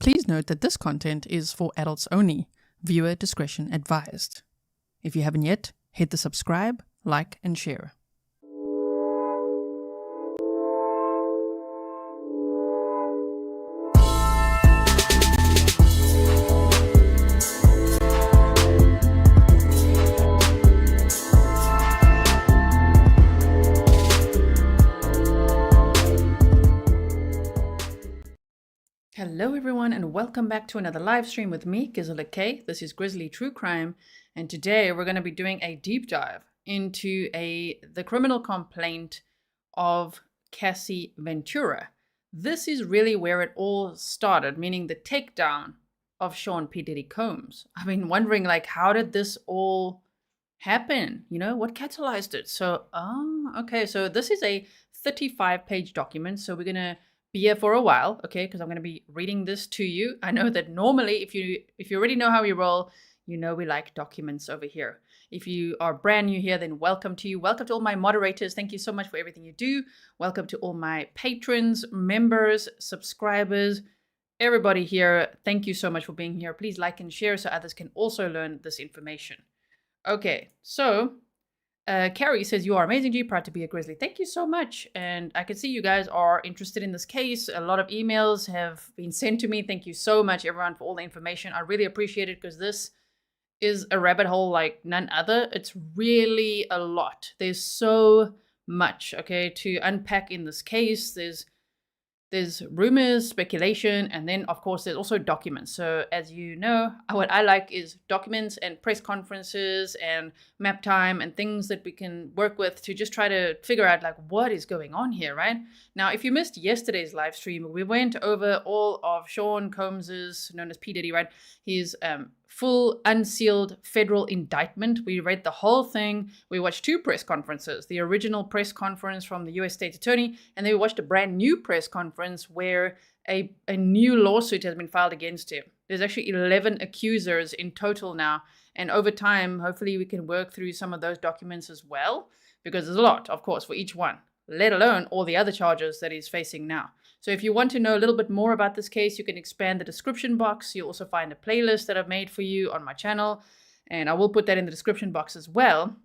Please note that this content is for adults only. Viewer discretion advised. If you haven't yet, hit the subscribe, like, and share. Hello everyone and welcome back to another live stream with me, Grizzly K. This is Grizzly True Crime, and today we're going to be doing a deep dive into the criminal complaint of Cassie Ventura. This is really where it all started, meaning the takedown of Sean P Diddy Combs. I've been wondering, like, how did this all happen? You know, what catalyzed it? So, okay, so this is a 35-page document, so we're going to be here for a while, okay, because I'm going to be reading this to you. I know that normally if you already know how we roll, you know we like documents over here. If you are brand new here, then welcome to you. Welcome to all my moderators. Thank you so much for everything you do. Welcome to all my patrons, members, subscribers, everybody here. Thank you so much for being here. Please like and share so others can also learn this information. Okay, so Carrie says, you are amazing, G. Proud to be a Grizzly. Thank you so much. And I can see you guys are interested in this case. A lot of emails have been sent to me. Thank you so much, everyone, for all the information. I really appreciate it because this is a rabbit hole like none other. It's really a lot. There's so much, okay, to unpack in this case. There's rumors, speculation, and then, of course, there's also documents. So as you know, what I like is documents and press conferences and map time and things that we can work with to just try to figure out, like, what is going on here, right? Now, if you missed yesterday's live stream, we went over all of Sean Combs's, known as P. Diddy, right? His full unsealed federal indictment. We read the whole thing. We watched two press conferences, the original press conference from the US State Attorney, and then we watched a brand new press conference where a new lawsuit has been filed against him. There's actually 11 accusers in total now, and over time, hopefully we can work through some of those documents as well, because there's a lot, of course, for each one, let alone all the other charges that he's facing now. So if you want to know a little bit more about this case, you can expand the description box. You'll also find a playlist that I've made for you on my channel, and I will put that in the description box as well.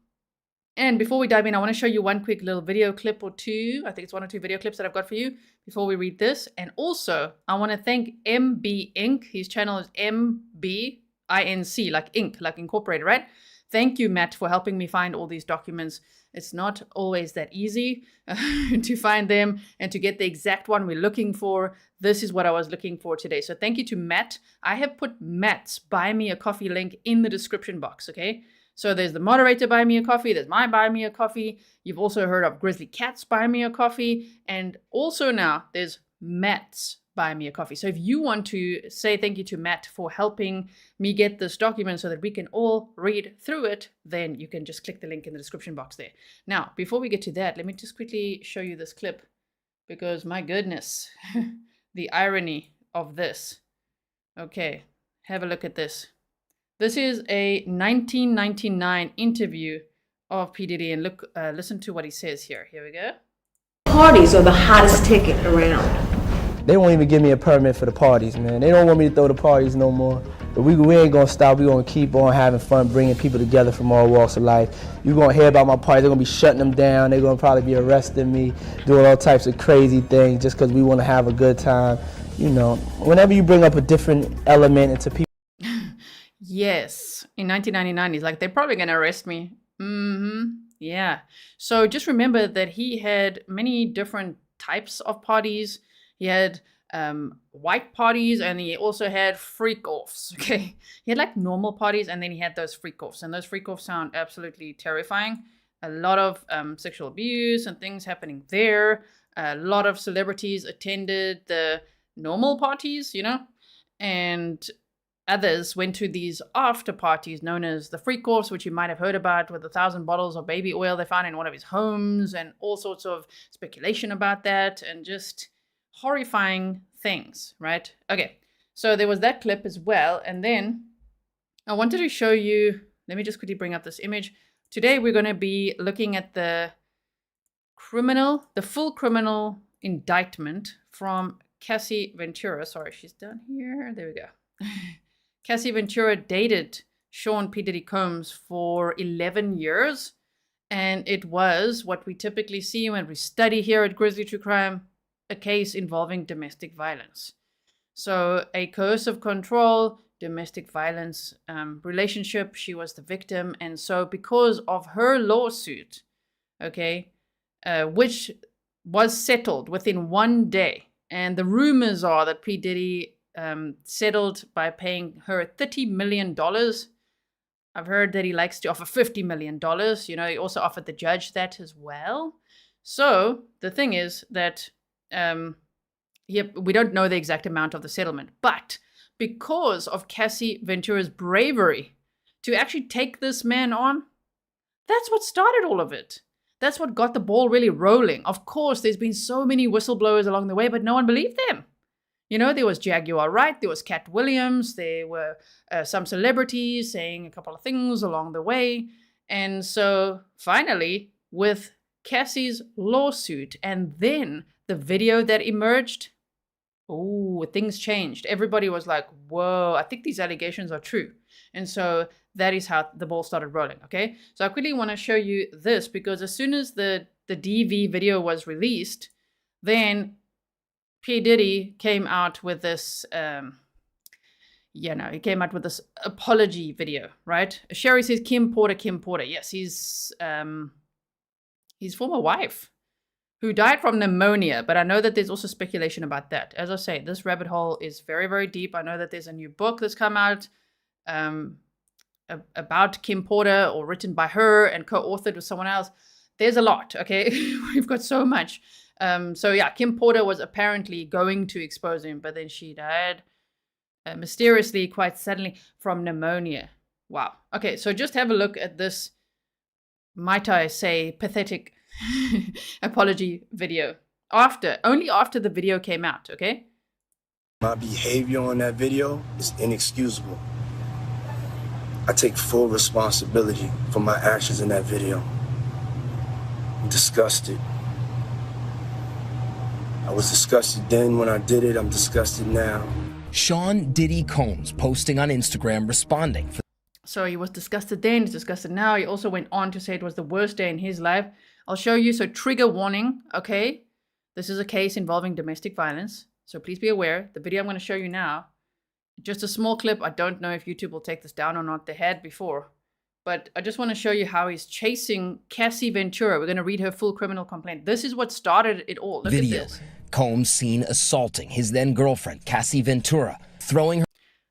And before we dive in, I want to show you one quick little video clip or two. I think it's one or two video clips that I've got for you before we read this. And also, I want to thank MB Inc. His channel is MBINC, like ink, like incorporated, right? Thank you, Matt, for helping me find all these documents. It's not always that easy to find them and to get the exact one we're looking for. This is what I was looking for today. So thank you to Matt. I have put Matt's Buy Me a Coffee link in the description box, okay? So there's the moderator Buy Me a Coffee. There's my Buy Me a Coffee. You've also heard of Grizzly Cat's Buy Me a Coffee. And also now there's Matt's Buy Me a Coffee. So if you want to say thank you to Matt for helping me get this document so that we can all read through it, then you can just click the link in the description box there. Now, before we get to that, let me just quickly show you this clip because my goodness, the irony of this. Okay, have a look at this. This is a 1999 interview of P. Diddy, and look, listen to what he says here. Here we go. Parties are the hottest ticket around. They won't even give me a permit for the parties, man. They don't want me to throw the parties no more. But we ain't gonna stop. We gonna keep on having fun, bringing people together from all walks of life. You gonna hear about my party. They're gonna be shutting them down. They're gonna probably be arresting me, doing all types of crazy things just because we want to have a good time. You know, whenever you bring up a different element into people. Yes, in 1999, he's like, they're probably gonna arrest me. Yeah. So just remember that he had many different types of parties. He had white parties, and he also had freak-offs, okay? He had like normal parties, and then he had those freak-offs, and those freak-offs sound absolutely terrifying. A lot of sexual abuse and things happening there. A lot of celebrities attended the normal parties, you know, and others went to these after parties known as the freak-offs, which you might have heard about, with 1,000 bottles of baby oil they found in one of his homes, and all sorts of speculation about that, and just horrifying things, right? Okay, so there was that clip as well. And then I wanted to show you, let me just quickly bring up this image. Today we're going to be looking at the full criminal indictment from Cassie Ventura, sorry, she's down here. There we go. Cassie Ventura dated Sean P Diddy Combs for 11 years. And it was what we typically see when we study here at Grizzly True Crime, a case involving domestic violence. So a coercive control, domestic violence relationship, she was the victim. And so because of her lawsuit, okay, which was settled within 1 day, and the rumors are that P. Diddy settled by paying her $30 million. I've heard that he likes to offer $50 million. You know, he also offered the judge that as well. So the thing is that we don't know the exact amount of the settlement. But because of Cassie Ventura's bravery to actually take this man on, that's what started all of it. That's what got the ball really rolling. Of course, there's been so many whistleblowers along the way, but no one believed them. You know, there was Jaguar Wright, there was Cat Williams, there were some celebrities saying a couple of things along the way. And so finally, with Cassie's lawsuit and then the video that emerged, oh, things changed. Everybody was like, whoa, I think these allegations are true. And so that is how the ball started rolling, okay? So I quickly want to show you this because as soon as the DV video was released, then P. Diddy came out with this, he came out with this apology video, right? Sherry says, Kim Porter. Yes, his former wife who died from pneumonia, but I know that there's also speculation about that. As I say, this rabbit hole is very, very deep. I know that there's a new book that's come out about Kim Porter or written by her and co-authored with someone else. There's a lot, okay? We've got so much. So yeah, Kim Porter was apparently going to expose him, but then she died mysteriously, quite suddenly, from pneumonia. Wow. Okay, so just have a look at this, might I say, pathetic apology video. Only after the video came out, okay? My behavior on that video is inexcusable. I take full responsibility for my actions in that video. I'm disgusted. I was disgusted then when I did it. I'm disgusted now. Sean Diddy Combs posting on Instagram responding. So he was disgusted then, he's disgusted now. He also went on to say it was the worst day in his life. I'll show you. So trigger warning, okay? This is a case involving domestic violence. So please be aware. The video I'm going to show you now, just a small clip. I don't know if YouTube will take this down or not. They had before. But I just want to show you how he's chasing Cassie Ventura. We're going to read her full criminal complaint. This is what started it all. Look Video. at this. Combs seen assaulting his then girlfriend, Cassie Ventura, throwing her.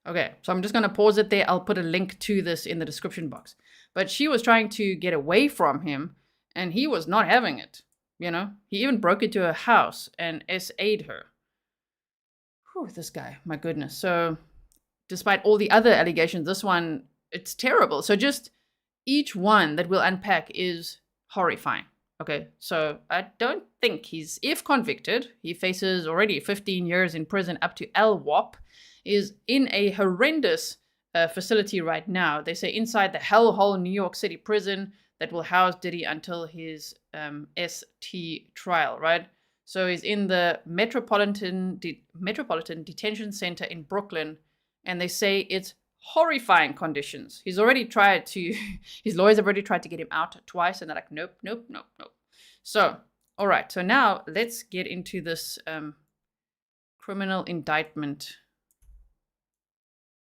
Okay, so I'm just going to pause it there. I'll put a link to this in the description box. But she was trying to get away from him, and he was not having it. You know, he even broke into her house and SA'd her. Whew, this guy, my goodness. So despite all the other allegations, this one, it's terrible. So just each one that we'll unpack is horrifying. Okay, so I don't think if convicted, he faces already 15 years in prison up to LWOP, is in a horrendous facility right now. They say inside the hellhole New York City prison that will house Diddy until his ST trial, right? So he's in the Metropolitan Detention Center in Brooklyn, and they say it's horrifying conditions. His lawyers have already tried to get him out twice, and they're like, nope. So, all right. So now let's get into this criminal indictment.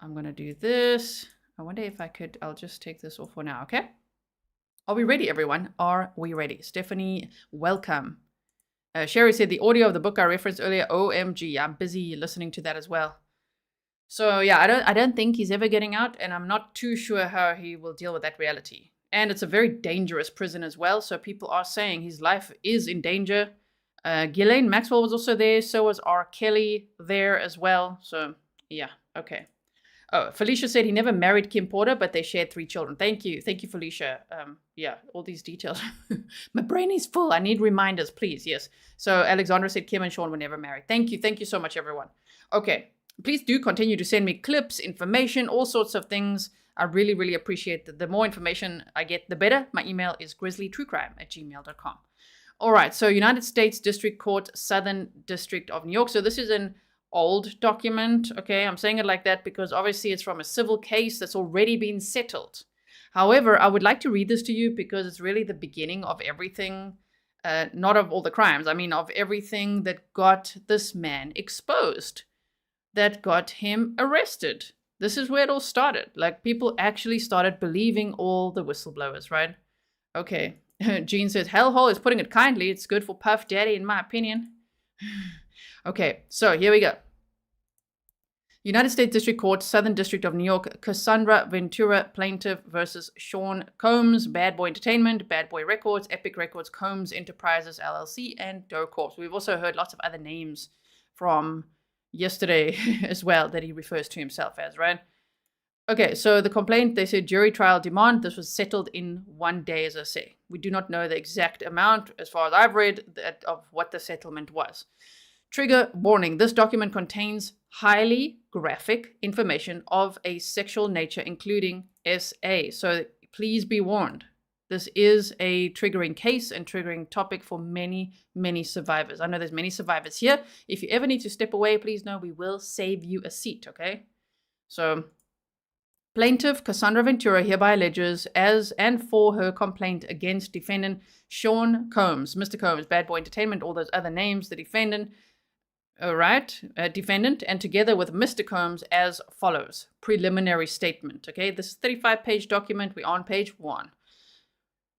I'm going to do this. I wonder if I could, I'll just take this off for now, okay? Are we ready, everyone? Are we ready? Stephanie, welcome. Sherry said the audio of the book I referenced earlier, OMG, I'm busy listening to that as well. So yeah, I don't think he's ever getting out, and I'm not too sure how he will deal with that reality. And it's a very dangerous prison as well, so people are saying his life is in danger. Ghislaine Maxwell was also there, so was R. Kelly there as well. So yeah, okay. Oh, Felicia said he never married Kim Porter, but they shared 3 children. Thank you, Felicia. Yeah, all these details. My brain is full. I need reminders, please. Yes. So Alexandra said Kim and Sean were never married. Thank you so much, everyone. Okay. Please do continue to send me clips, information, all sorts of things. I really, really appreciate that. The more information I get, the better. My email is grizzlytruecrime@gmail.com. All right, so United States District Court, Southern District of New York. So this is an old document, okay? I'm saying it like that because obviously it's from a civil case that's already been settled. However, I would like to read this to you because it's really the beginning of everything, not of all the crimes, I mean of everything that got this man exposed, that got him arrested. This is where it all started. Like, people actually started believing all the whistleblowers, right? Okay. Jean says, hellhole is putting it kindly. It's good for Puff Daddy, in my opinion. Okay, so here we go. United States District Court, Southern District of New York, Casandra Ventura, plaintiff versus Sean Combs, Bad Boy Entertainment, Bad Boy Records, Epic Records, Combs Enterprises, LLC, and Doe Corp. We've also heard lots of other names from yesterday as well that he refers to himself as, right? Okay, so the complaint, they said jury trial demand. This was settled in 1 day, as I say. We do not know the exact amount, as far as I've read, of what the settlement was. Trigger warning. This document contains highly graphic information of a sexual nature, including SA. So please be warned. This is a triggering case and triggering topic for many, many survivors. I know there's many survivors here. If you ever need to step away, please know we will save you a seat, okay? So plaintiff Casandra Ventura hereby alleges as and for her complaint against defendant Sean Combs, Mr. Combs, Bad Boy Entertainment, all those other names, the defendant, defendant, and together with Mr. Combs as follows. Preliminary statement, okay? This is a 35-page document. We're on page 1.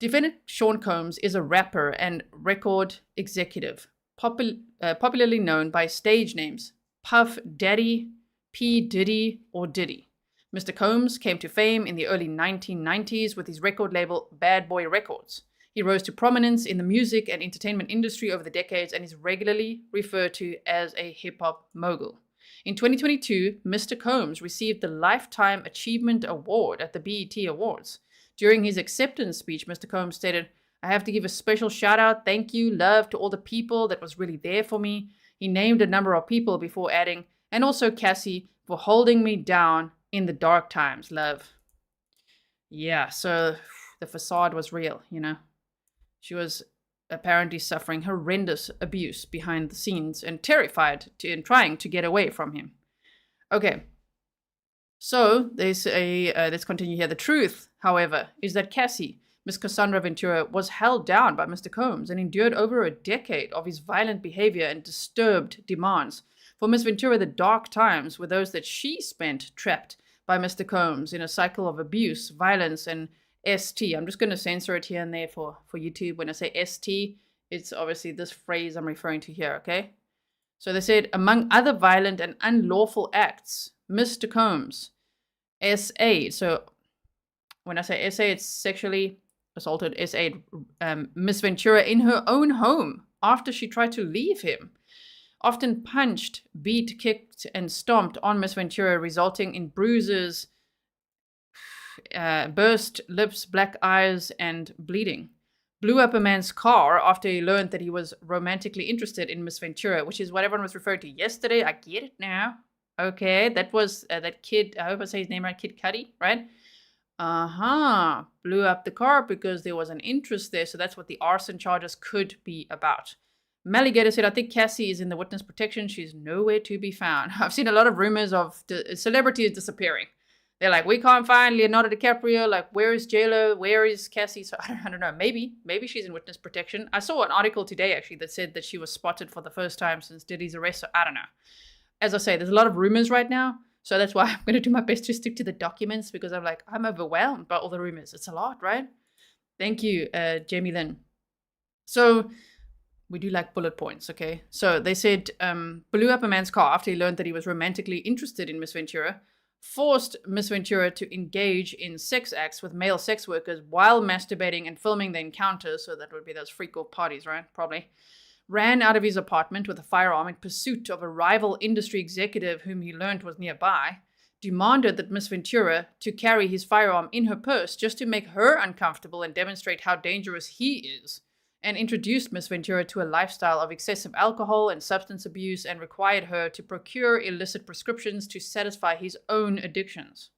Defendant Sean Combs is a rapper and record executive, popularly known by stage names Puff Daddy, P Diddy, or Diddy. Mr. Combs came to fame in the early 1990s with his record label Bad Boy Records. He rose to prominence in the music and entertainment industry over the decades and is regularly referred to as a hip-hop mogul. In 2022, Mr. Combs received the Lifetime Achievement Award at the BET Awards. During his acceptance speech, Mr. Combs stated, "I have to give a special shout out, thank you, love to all the people that was really there for me." He named a number of people before adding, "and also Cassie for holding me down in the dark times, love." Yeah, so the facade was real, you know. She was apparently suffering horrendous abuse behind the scenes and terrified and trying to get away from him. Okay, so they say, let's continue here. The truth, however, is that Cassie, Miss Casandra Ventura, was held down by Mr. Combs and endured over a decade of his violent behavior and disturbed demands. For Miss Ventura, the dark times were those that she spent trapped by Mr. Combs in a cycle of abuse, violence, and ST. I'm just going to censor it here and there for YouTube. When I say ST, it's obviously this phrase I'm referring to here, okay? So they said, among other violent and unlawful acts, Mr. Combs, SA. So when I say SA, it's sexually assaulted SA Miss Ventura in her own home after she tried to leave him. Often punched, beat, kicked, and stomped on Miss Ventura, resulting in bruises, burst lips, black eyes, and bleeding. Blew up a man's car after he learned that he was romantically interested in Miss Ventura, which is what everyone was referring to yesterday. I get it now. Okay, that was that kid, I hope I say his name right, Kid Cudi, right? Blew up the car because there was an interest there, so that's what the arson charges could be about. Maligator said, I think Cassie is in the witness protection. She's nowhere to be found. I've seen a lot of rumors of celebrities disappearing. They're like, we can't find Leonardo DiCaprio. Like, where is J-Lo? Where is Cassie? So I don't know. Maybe she's in witness protection. I saw an article today, actually, that said that she was spotted for the first time since Diddy's arrest. So I don't know. As I say, there's a lot of rumors right now. So that's why I'm going to do my best to stick to the documents, because I'm overwhelmed by all the rumors. It's a lot, right? Thank you, Jamie Lynn. So we do like bullet points, okay? So they said, blew up a man's car after he learned that he was romantically interested in Miss Ventura, forced Miss Ventura to engage in sex acts with male sex workers while masturbating and filming the encounters, so that would be those freak off parties, right? Probably. Ran out of his apartment with a firearm in pursuit of a rival industry executive whom he learned was nearby, demanded that Miss Ventura to carry his firearm in her purse just to make her uncomfortable and demonstrate how dangerous he is, and introduced Miss Ventura to a lifestyle of excessive alcohol and substance abuse and required her to procure illicit prescriptions to satisfy his own addictions.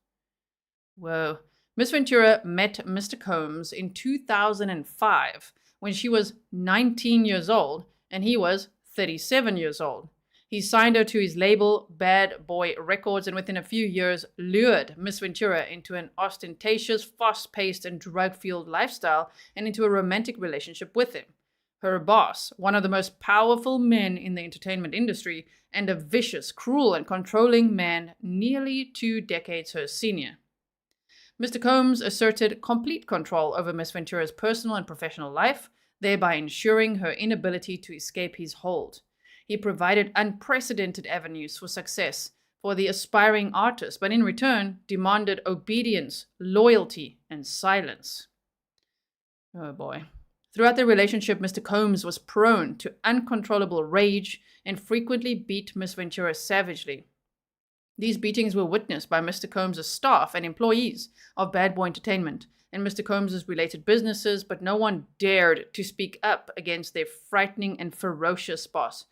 Whoa. Miss Ventura met Mr. Combs in 2005 when she was 19 years old and he was 37 years old. He signed her to his label, Bad Boy Records, and within a few years lured Miss Ventura into an ostentatious, fast-paced, and drug-fueled lifestyle and into a romantic relationship with him. Her boss, one of the most powerful men in the entertainment industry, and a vicious, cruel, and controlling man nearly 2 decades her senior. Mr. Combs asserted complete control over Miss Ventura's personal and professional life, thereby ensuring her inability to escape his hold. He provided unprecedented avenues for success for the aspiring artist, but in return demanded obedience, loyalty, and silence. Oh boy. Throughout their relationship, Mr. Combs was prone to uncontrollable rage and frequently beat Miss Ventura savagely. These beatings were witnessed by Mr. Combs' staff and employees of Bad Boy Entertainment and Mr. Combs' related businesses, but no one dared to speak up against their frightening and ferocious boss.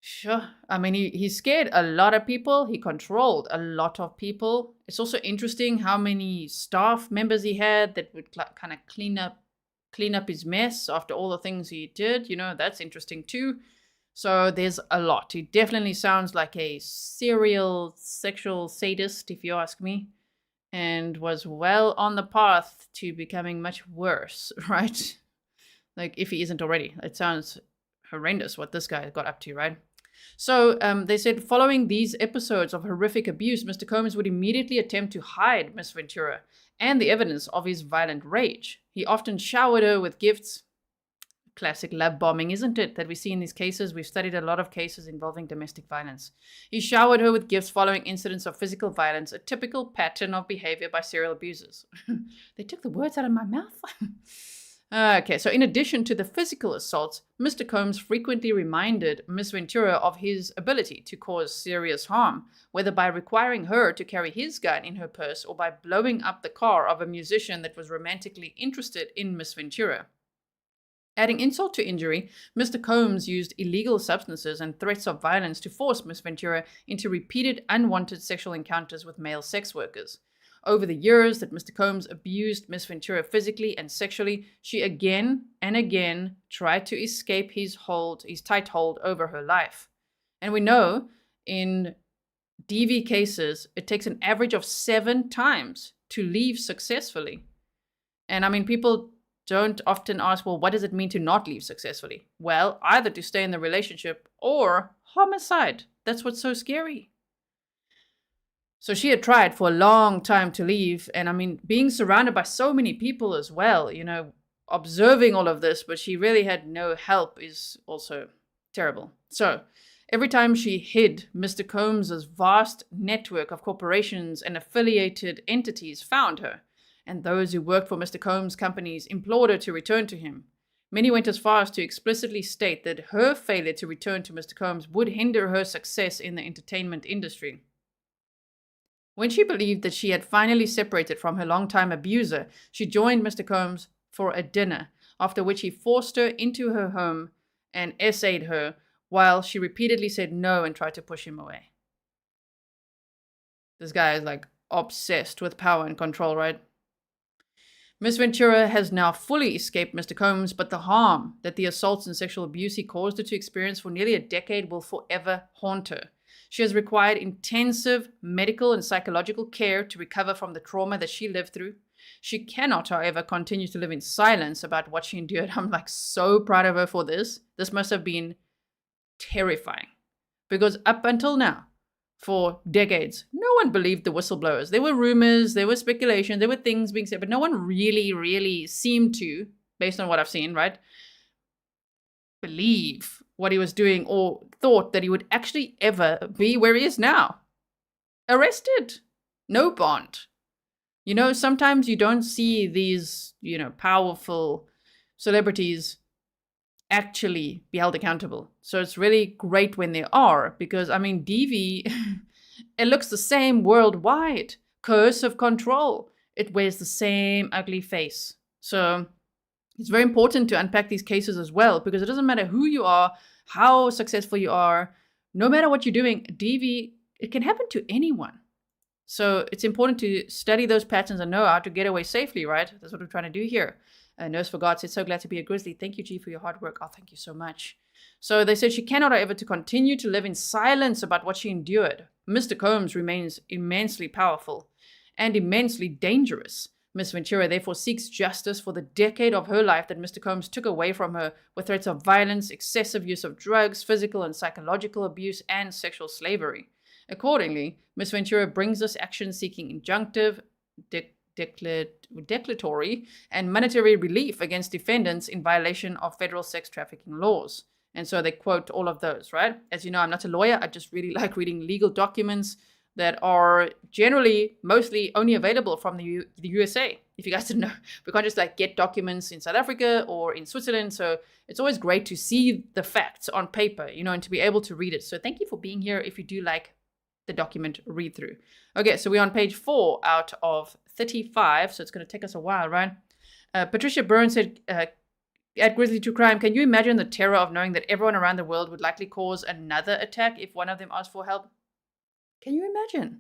Sure. I mean, he scared a lot of people. He controlled a lot of people. It's also interesting how many staff members he had that would kind of clean up his mess after all the things he did. You know, that's interesting too. So there's a lot. He definitely sounds like a serial sexual sadist, if you ask me, and was well on the path to becoming much worse, right? Like, if he isn't already. It sounds horrendous what this guy got up to, right? So they said following these episodes of horrific abuse, Mr. Combs would immediately attempt to hide Miss Ventura and the evidence of his violent rage. He often showered her with gifts. Classic love bombing, isn't it, that we see in these cases? We've studied a lot of cases involving domestic violence. He showered her with gifts following incidents of physical violence, a typical pattern of behavior by serial abusers. They took the words out of my mouth. Okay, so in addition to the physical assaults, Mr. Combs frequently reminded Miss Ventura of his ability to cause serious harm, whether by requiring her to carry his gun in her purse or by blowing up the car of a musician that was romantically interested in Miss Ventura. Adding insult to injury, Mr. Combs used illegal substances and threats of violence to force Miss Ventura into repeated unwanted sexual encounters with male sex workers. Over the years that Mr. Combs abused Miss Ventura physically and sexually, she again and again tried to escape his tight hold over her life. And we know in DV cases, it takes an average of 7 times to leave successfully. And I mean, people don't often ask, well, what does it mean to not leave successfully? Well, either to stay in the relationship or homicide. That's what's so scary. So she had tried for a long time to leave. And I mean, being surrounded by so many people as well, you know, observing all of this, but she really had no help is also terrible. So every time she hid, Mr. Combs' vast network of corporations and affiliated entities found her. And those who worked for Mr. Combs' companies implored her to return to him. Many went as far as to explicitly state that her failure to return to Mr. Combs would hinder her success in the entertainment industry. When she believed that she had finally separated from her longtime abuser, she joined Mr. Combs for a dinner, after which he forced her into her home and essayed her, while she repeatedly said no and tried to push him away. This guy is like obsessed with power and control, right? Miss Ventura has now fully escaped Mr. Combs, but the harm that the assaults and sexual abuse he caused her to experience for nearly a decade will forever haunt her. She has required intensive medical and psychological care to recover from the trauma that she lived through. She cannot, however, continue to live in silence about what she endured. I'm like so proud of her for this. This must have been terrifying. Because up until now, for decades, no one believed the whistleblowers. There were rumors, there was speculation, there were things being said, but no one really seemed to, based on what I've seen, right, believe what he was doing or thought that he would actually ever be where he is now. Arrested. No bond. You know, sometimes you don't see these, you know, powerful celebrities actually be held accountable. So it's really great when they are, because, I mean, DV, it looks the same worldwide. Curse of control. It wears the same ugly face. So it's very important to unpack these cases as well, because it doesn't matter who you are, how successful you are, no matter what you're doing, DV, it can happen to anyone. So it's important to study those patterns and know how to get away safely, right? That's what we're trying to do here. Nurse for God said, so glad to be a Grizzly. Thank you, G, for your hard work. Oh, thank you so much. So they said she cannot, however, to continue to live in silence about what she endured. Mr. Combs remains immensely powerful and immensely dangerous. Ms. Ventura therefore seeks justice for the decade of her life that Mr. Combs took away from her with threats of violence, excessive use of drugs, physical and psychological abuse, and sexual slavery. Accordingly, Ms. Ventura brings this action seeking injunctive, declaratory, and monetary relief against defendants in violation of federal sex trafficking laws. And so they quote all of those, right? As you know, I'm not a lawyer. I just really like reading legal documents that are generally mostly only available from the USA. If you guys didn't know, we can't just like get documents in South Africa or in Switzerland. So it's always great to see the facts on paper, you know, and to be able to read it. So thank you for being here if you do like the document read through. Okay, so we're on page 4 out of 35. So it's going to take us a while, right? Patricia Byrne said, at Grizzly True Crime, can you imagine the terror of knowing that everyone around the world would likely cause another attack if one of them asked for help? Can you imagine?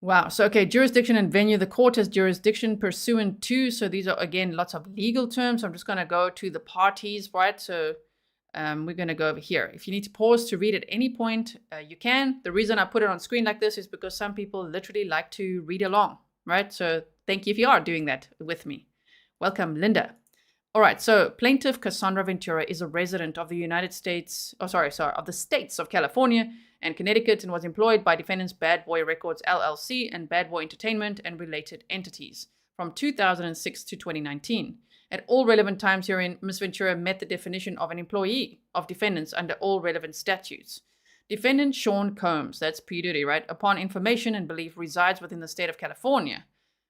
Wow. So, okay, jurisdiction and venue. The court has jurisdiction pursuant to. So these are, again, lots of legal terms. I'm just going to go to the parties, right? So we're going to go over here. If you need to pause to read at any point, you can. The reason I put it on screen like this is because some people literally like to read along, right? So thank you if you are doing that with me. Welcome, Linda. All right, so plaintiff Casandra Ventura is a resident of the United States, of the states of California and Connecticut, and was employed by defendants Bad Boy Records LLC and Bad Boy Entertainment and related entities from 2006 to 2019. At all relevant times herein, Ms. Ventura met the definition of an employee of defendants under all relevant statutes. Defendant Sean Combs, that's P Diddy, right, upon information and belief resides within the state of California.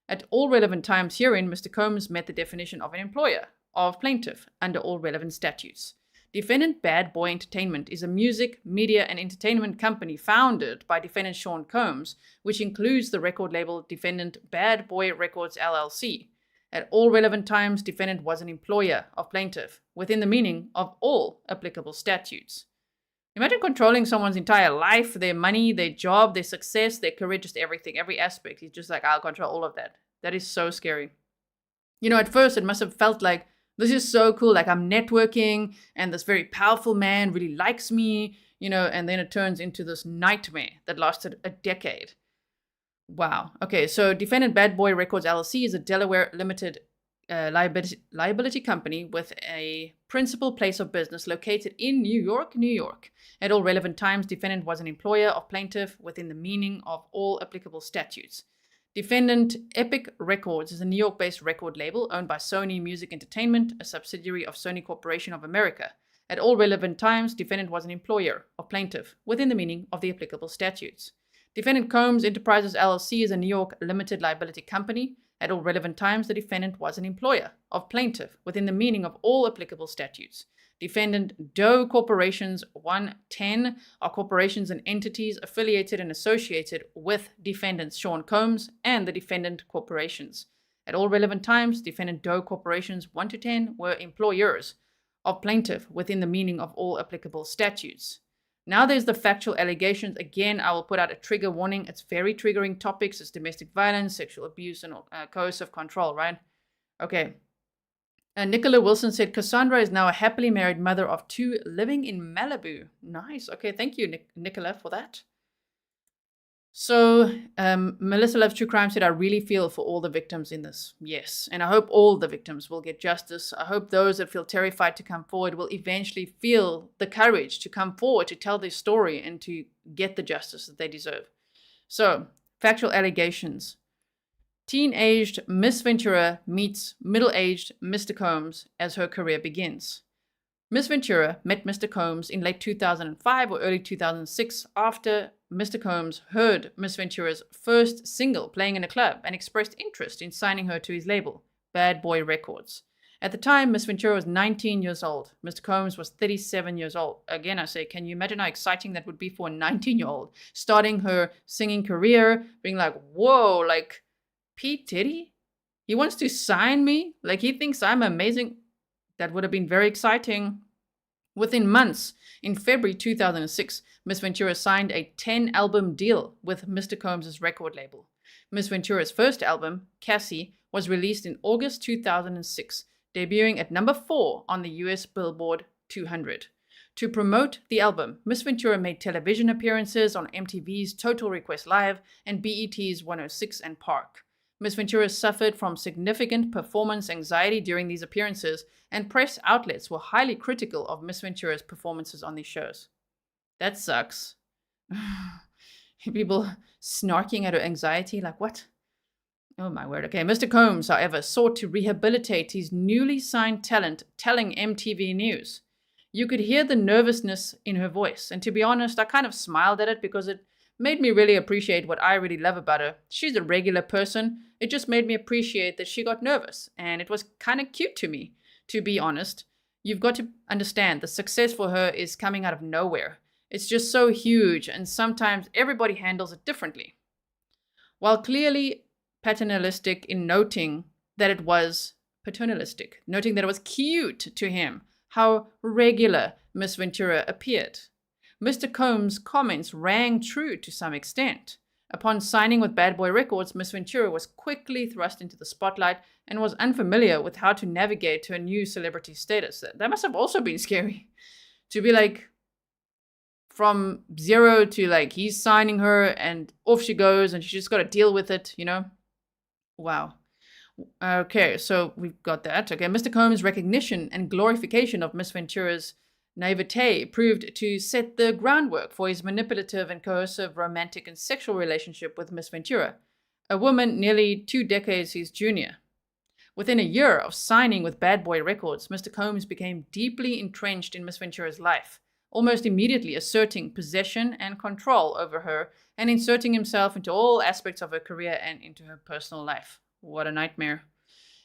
At all relevant times herein, Mr. Combs met the definition of an employer of plaintiff under all relevant statutes. Defendant Bad Boy Entertainment is a music, media, and entertainment company founded by defendant Sean Combs, which includes the record label defendant Bad Boy Records LLC. At all relevant times, defendant was an employer of plaintiff within the meaning of all applicable statutes. Imagine controlling someone's entire life, their money, their job, their success, their career, just everything, every aspect. He's just like, I'll control all of that. That is so scary. You know, at first it must have felt like, this is so cool, like I'm networking and this very powerful man really likes me, you know, and then it turns into this nightmare that lasted a decade. Wow. Okay, so defendant Bad Boy Records LLC is a Delaware limited liability company with a principal place of business located in New York, New York. At all relevant times, defendant was an employer of plaintiff within the meaning of all applicable statutes. Defendant Epic Records is a New York-based record label owned by Sony Music Entertainment, a subsidiary of Sony Corporation of America. At all relevant times, defendant was an employer of plaintiff within the meaning of the applicable statutes. Defendant Combs Enterprises LLC is a New York limited liability company. At all relevant times, the defendant was an employer of plaintiff within the meaning of all applicable statutes. Defendant Doe Corporations 110 are corporations and entities affiliated and associated with defendants Sean Combs and the defendant corporations. At all relevant times, defendant Doe Corporations 1 to 10 were employers of plaintiff within the meaning of all applicable statutes. Now there's the factual allegations. Again, I will put out a trigger warning. It's very triggering topics. It's domestic violence, sexual abuse, and coercive control, right? Okay. Nicola Wilson said, Casandra is now a happily married mother of 2 living in Malibu. Nice. Okay, thank you, Nicola, for that. So, Melissa Loves True Crime said, I really feel for all the victims in this. Yes, and I hope all the victims will get justice. I hope those that feel terrified to come forward will eventually feel the courage to come forward, to tell their story, and to get the justice that they deserve. So, factual allegations. Teen-aged Miss Ventura meets middle-aged Mr. Combs as her career begins. Miss Ventura met Mr. Combs in late 2005 or early 2006 after Mr. Combs heard Miss Ventura's first single playing in a club and expressed interest in signing her to his label, Bad Boy Records. At the time, Miss Ventura was 19 years old. Mr. Combs was 37 years old. Again, I say, can you imagine how exciting that would be for a 19-year-old starting her singing career, being like, whoa, like, P Diddy? He wants to sign me? Like, he thinks I'm amazing? That would have been very exciting. Within months, in February 2006, Miss Ventura signed a 10-album deal with Mr. Combs' record label. Miss Ventura's first album, Cassie, was released in August 2006, debuting at number 4 on the US Billboard 200. To promote the album, Miss Ventura made television appearances on MTV's Total Request Live and BET's 106 and Park. Miss Ventura suffered from significant performance anxiety during these appearances, and press outlets were highly critical of Miss Ventura's performances on these shows. That sucks. People snarking at her anxiety, like what? Oh my word. Okay, Mr. Combs, however, sought to rehabilitate his newly signed talent, telling MTV News. You could hear the nervousness in her voice, and to be honest, I kind of smiled at it because it made me really appreciate what I really love about her. She's a regular person. It just made me appreciate that she got nervous, and it was kind of cute to me, to be honest. You've got to understand the success for her is coming out of nowhere. It's just so huge, and sometimes everybody handles it differently. While clearly paternalistic in noting that it was cute to him how regular Miss Ventura appeared. Mr. Combs' comments rang true to some extent. Upon signing with Bad Boy Records, Miss Ventura was quickly thrust into the spotlight and was unfamiliar with how to navigate to a new celebrity status. That must have also been scary. To be like, from zero to like, he's signing her and off she goes and she just got to deal with it, you know? Wow. Okay, so we've got that. Okay, Mr. Combs' recognition and glorification of Miss Ventura's naivete proved to set the groundwork for his manipulative and coercive romantic and sexual relationship with Miss Ventura, a woman nearly 2 decades his junior. Within a year of signing with Bad Boy Records, Mr. Combs became deeply entrenched in Miss Ventura's life, almost immediately asserting possession and control over her and inserting himself into all aspects of her career and into her personal life. What a nightmare.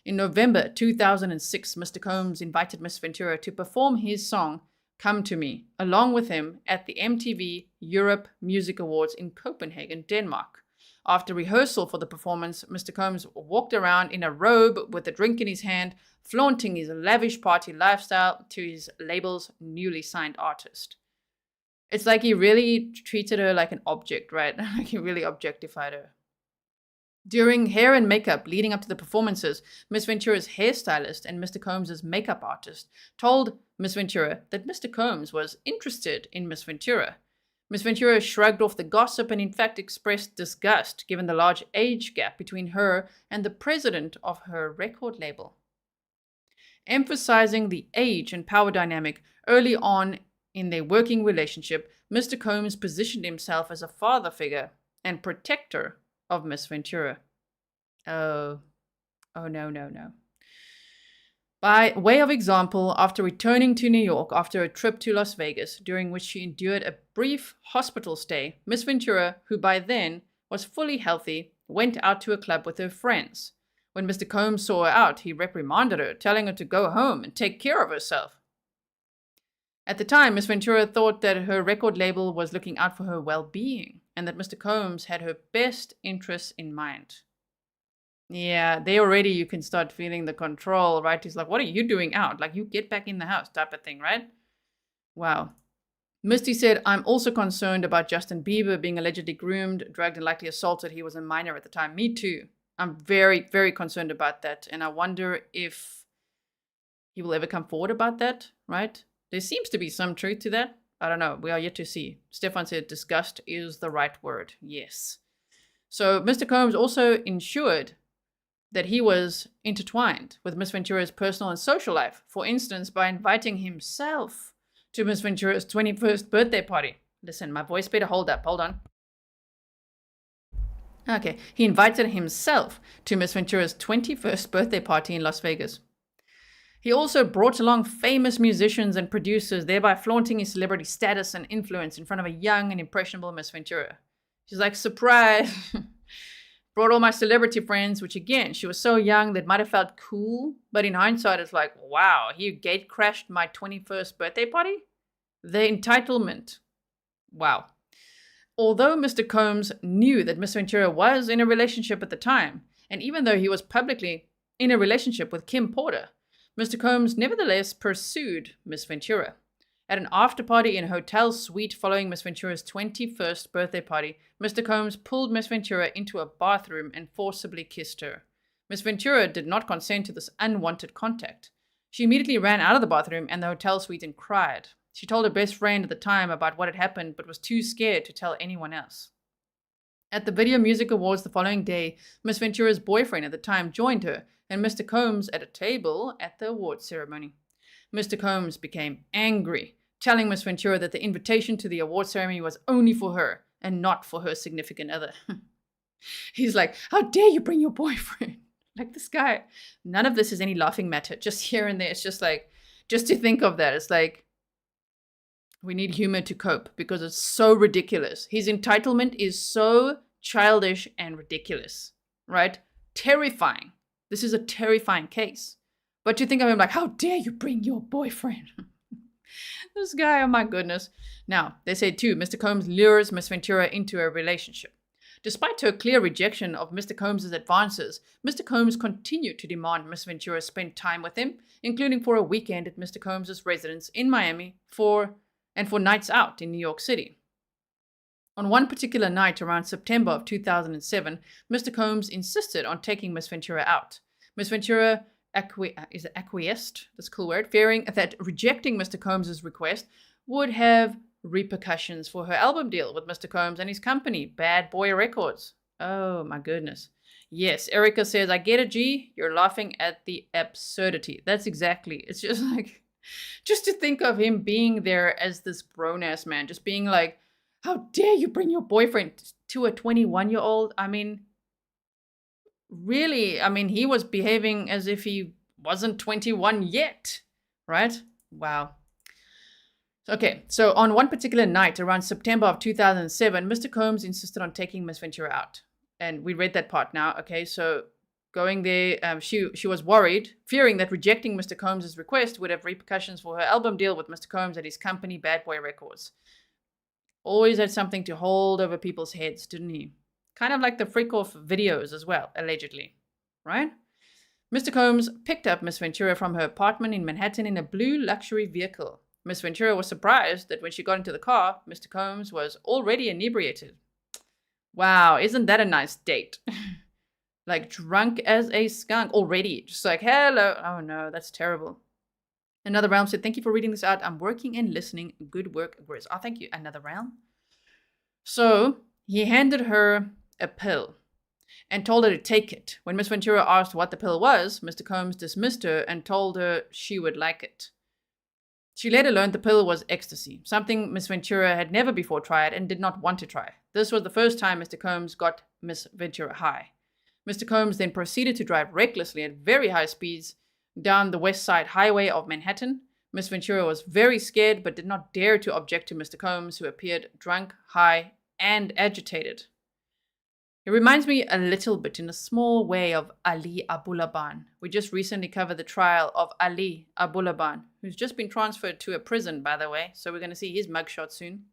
In November 2006, Mr. Combs invited Miss Ventura to perform his song, Come to Me, along with him at the MTV Europe Music Awards in Copenhagen, Denmark. After rehearsal for the performance, Mr. Combs walked around in a robe with a drink in his hand, flaunting his lavish party lifestyle to his label's newly signed artist. It's like he really treated her like an object, right? Like he really objectified her. During hair and makeup leading up to the performances, Miss Ventura's hairstylist and Mr. Combs' makeup artist told Miss Ventura that Mr. Combs was interested in Miss Ventura. Miss Ventura shrugged off the gossip and in fact expressed disgust given the large age gap between her and the president of her record label. Emphasizing the age and power dynamic early on in their working relationship, Mr. Combs positioned himself as a father figure and protector of Miss Ventura. Oh no. By way of example, after returning to New York after a trip to Las Vegas, during which she endured a brief hospital stay, Miss Ventura, who by then was fully healthy, went out to a club with her friends. When Mr. Combs saw her out, he reprimanded her, telling her to go home and take care of herself. At the time, Miss Ventura thought that her record label was looking out for her well-being and that Mr. Combs had her best interests in mind. Yeah, you can start feeling the control, right? He's like, what are you doing out? Like, you get back in the house type of thing, right? Wow. Misty said, I'm also concerned about Justin Bieber being allegedly groomed, drugged, and likely assaulted. He was a minor at the time. Me too. I'm very, very concerned about that. And I wonder if he will ever come forward about that, right? There seems to be some truth to that. I don't know. We are yet to see. Stefan said disgust is the right word. Yes. So Mr. Combs also ensured that he was intertwined with Miss Ventura's personal and social life. For instance, by inviting himself to Miss Ventura's 21st birthday party. Listen, my voice better hold up. Hold on. Okay. He invited himself to Miss Ventura's 21st birthday party in Las Vegas. He also brought along famous musicians and producers, thereby flaunting his celebrity status and influence in front of a young and impressionable Miss Ventura. She's like, surprise! Brought all my celebrity friends, which again, she was so young that might have felt cool, but in hindsight, it's like, wow, he gate crashed my 21st birthday party? The entitlement. Wow. Although Mr. Combs knew that Miss Ventura was in a relationship at the time, and even though he was publicly in a relationship with Kim Porter, Mr. Combs nevertheless pursued Miss Ventura. At an after-party in a hotel suite following Miss Ventura's 21st birthday party, Mr. Combs pulled Miss Ventura into a bathroom and forcibly kissed her. Miss Ventura did not consent to this unwanted contact. She immediately ran out of the bathroom and the hotel suite and cried. She told her best friend at the time about what had happened, but was too scared to tell anyone else. At the Video Music Awards the following day, Miss Ventura's boyfriend at the time joined her and Mr. Combs at a table at the awards ceremony. Mr. Combs became angry, telling Miss Ventura that the invitation to the award ceremony was only for her and not for her significant other. He's like, how dare you bring your boyfriend? Like this guy. None of this is any laughing matter. Just here and there. It's just like, just to think of that. It's like, we need humor to cope because it's so ridiculous. His entitlement is so childish and ridiculous, right? Terrifying. This is a terrifying case. But to think of him like, how dare you bring your boyfriend? This guy, oh my goodness. Now, they say too, Mr. Combs lures Miss Ventura into a relationship. Despite her clear rejection of Mr. Combs' advances, Mr. Combs continued to demand Miss Ventura spend time with him, including for a weekend at Mr. Combs' residence in Miami for nights out in New York City. On one particular night around September of 2007, Mr. Combs insisted on taking Miss Ventura out. Miss Ventura acquiesced, that's a cool word, fearing that rejecting Mr. Combs' request would have repercussions for her album deal with Mr. Combs and his company, Bad Boy Records. Oh my goodness. Yes, Erica says, I get it, G. You're laughing at the absurdity. That's exactly. It's just like, just to think of him being there as this grown-ass man, just being like, how dare you bring your boyfriend to a 21-year-old? I mean, really, I mean, he was behaving as if he wasn't 21 yet, right? Wow. Okay, so on one particular night around September of 2007, Mr. Combs insisted on taking Miss Ventura out. And we read that part now, okay? So going there, she was worried, fearing that rejecting Mr. Combs' request would have repercussions for her album deal with Mr. Combs and his company, Bad Boy Records. Always had something to hold over people's heads, didn't he? Kind of like the freak-off videos as well, allegedly, right? Mr. Combs picked up Miss Ventura from her apartment in Manhattan in a blue luxury vehicle. Miss Ventura was surprised that when she got into the car, Mr. Combs was already inebriated. Wow, isn't that a nice date? Like drunk as a skunk already. Just like, hello. Oh no, that's terrible. Another Realm said, thank you for reading this out. I'm working and listening. Good work, Grizz. Oh, thank you. Another Realm. So he handed her a pill and told her to take it. When Miss Ventura asked what the pill was, Mr. Combs dismissed her and told her she would like it. She later learned the pill was ecstasy, something Miss Ventura had never before tried and did not want to try. This was the first time Mr. Combs got Miss Ventura high. Mr. Combs then proceeded to drive recklessly at very high speeds down the West Side Highway of Manhattan. Miss Ventura was very scared but did not dare to object to Mr. Combs, who appeared drunk, high, and agitated. It reminds me a little bit in a small way of Ali Abulaban. We just recently covered the trial of Ali Abulaban, who's just been transferred to a prison, by the way. So we're going to see his mugshot soon.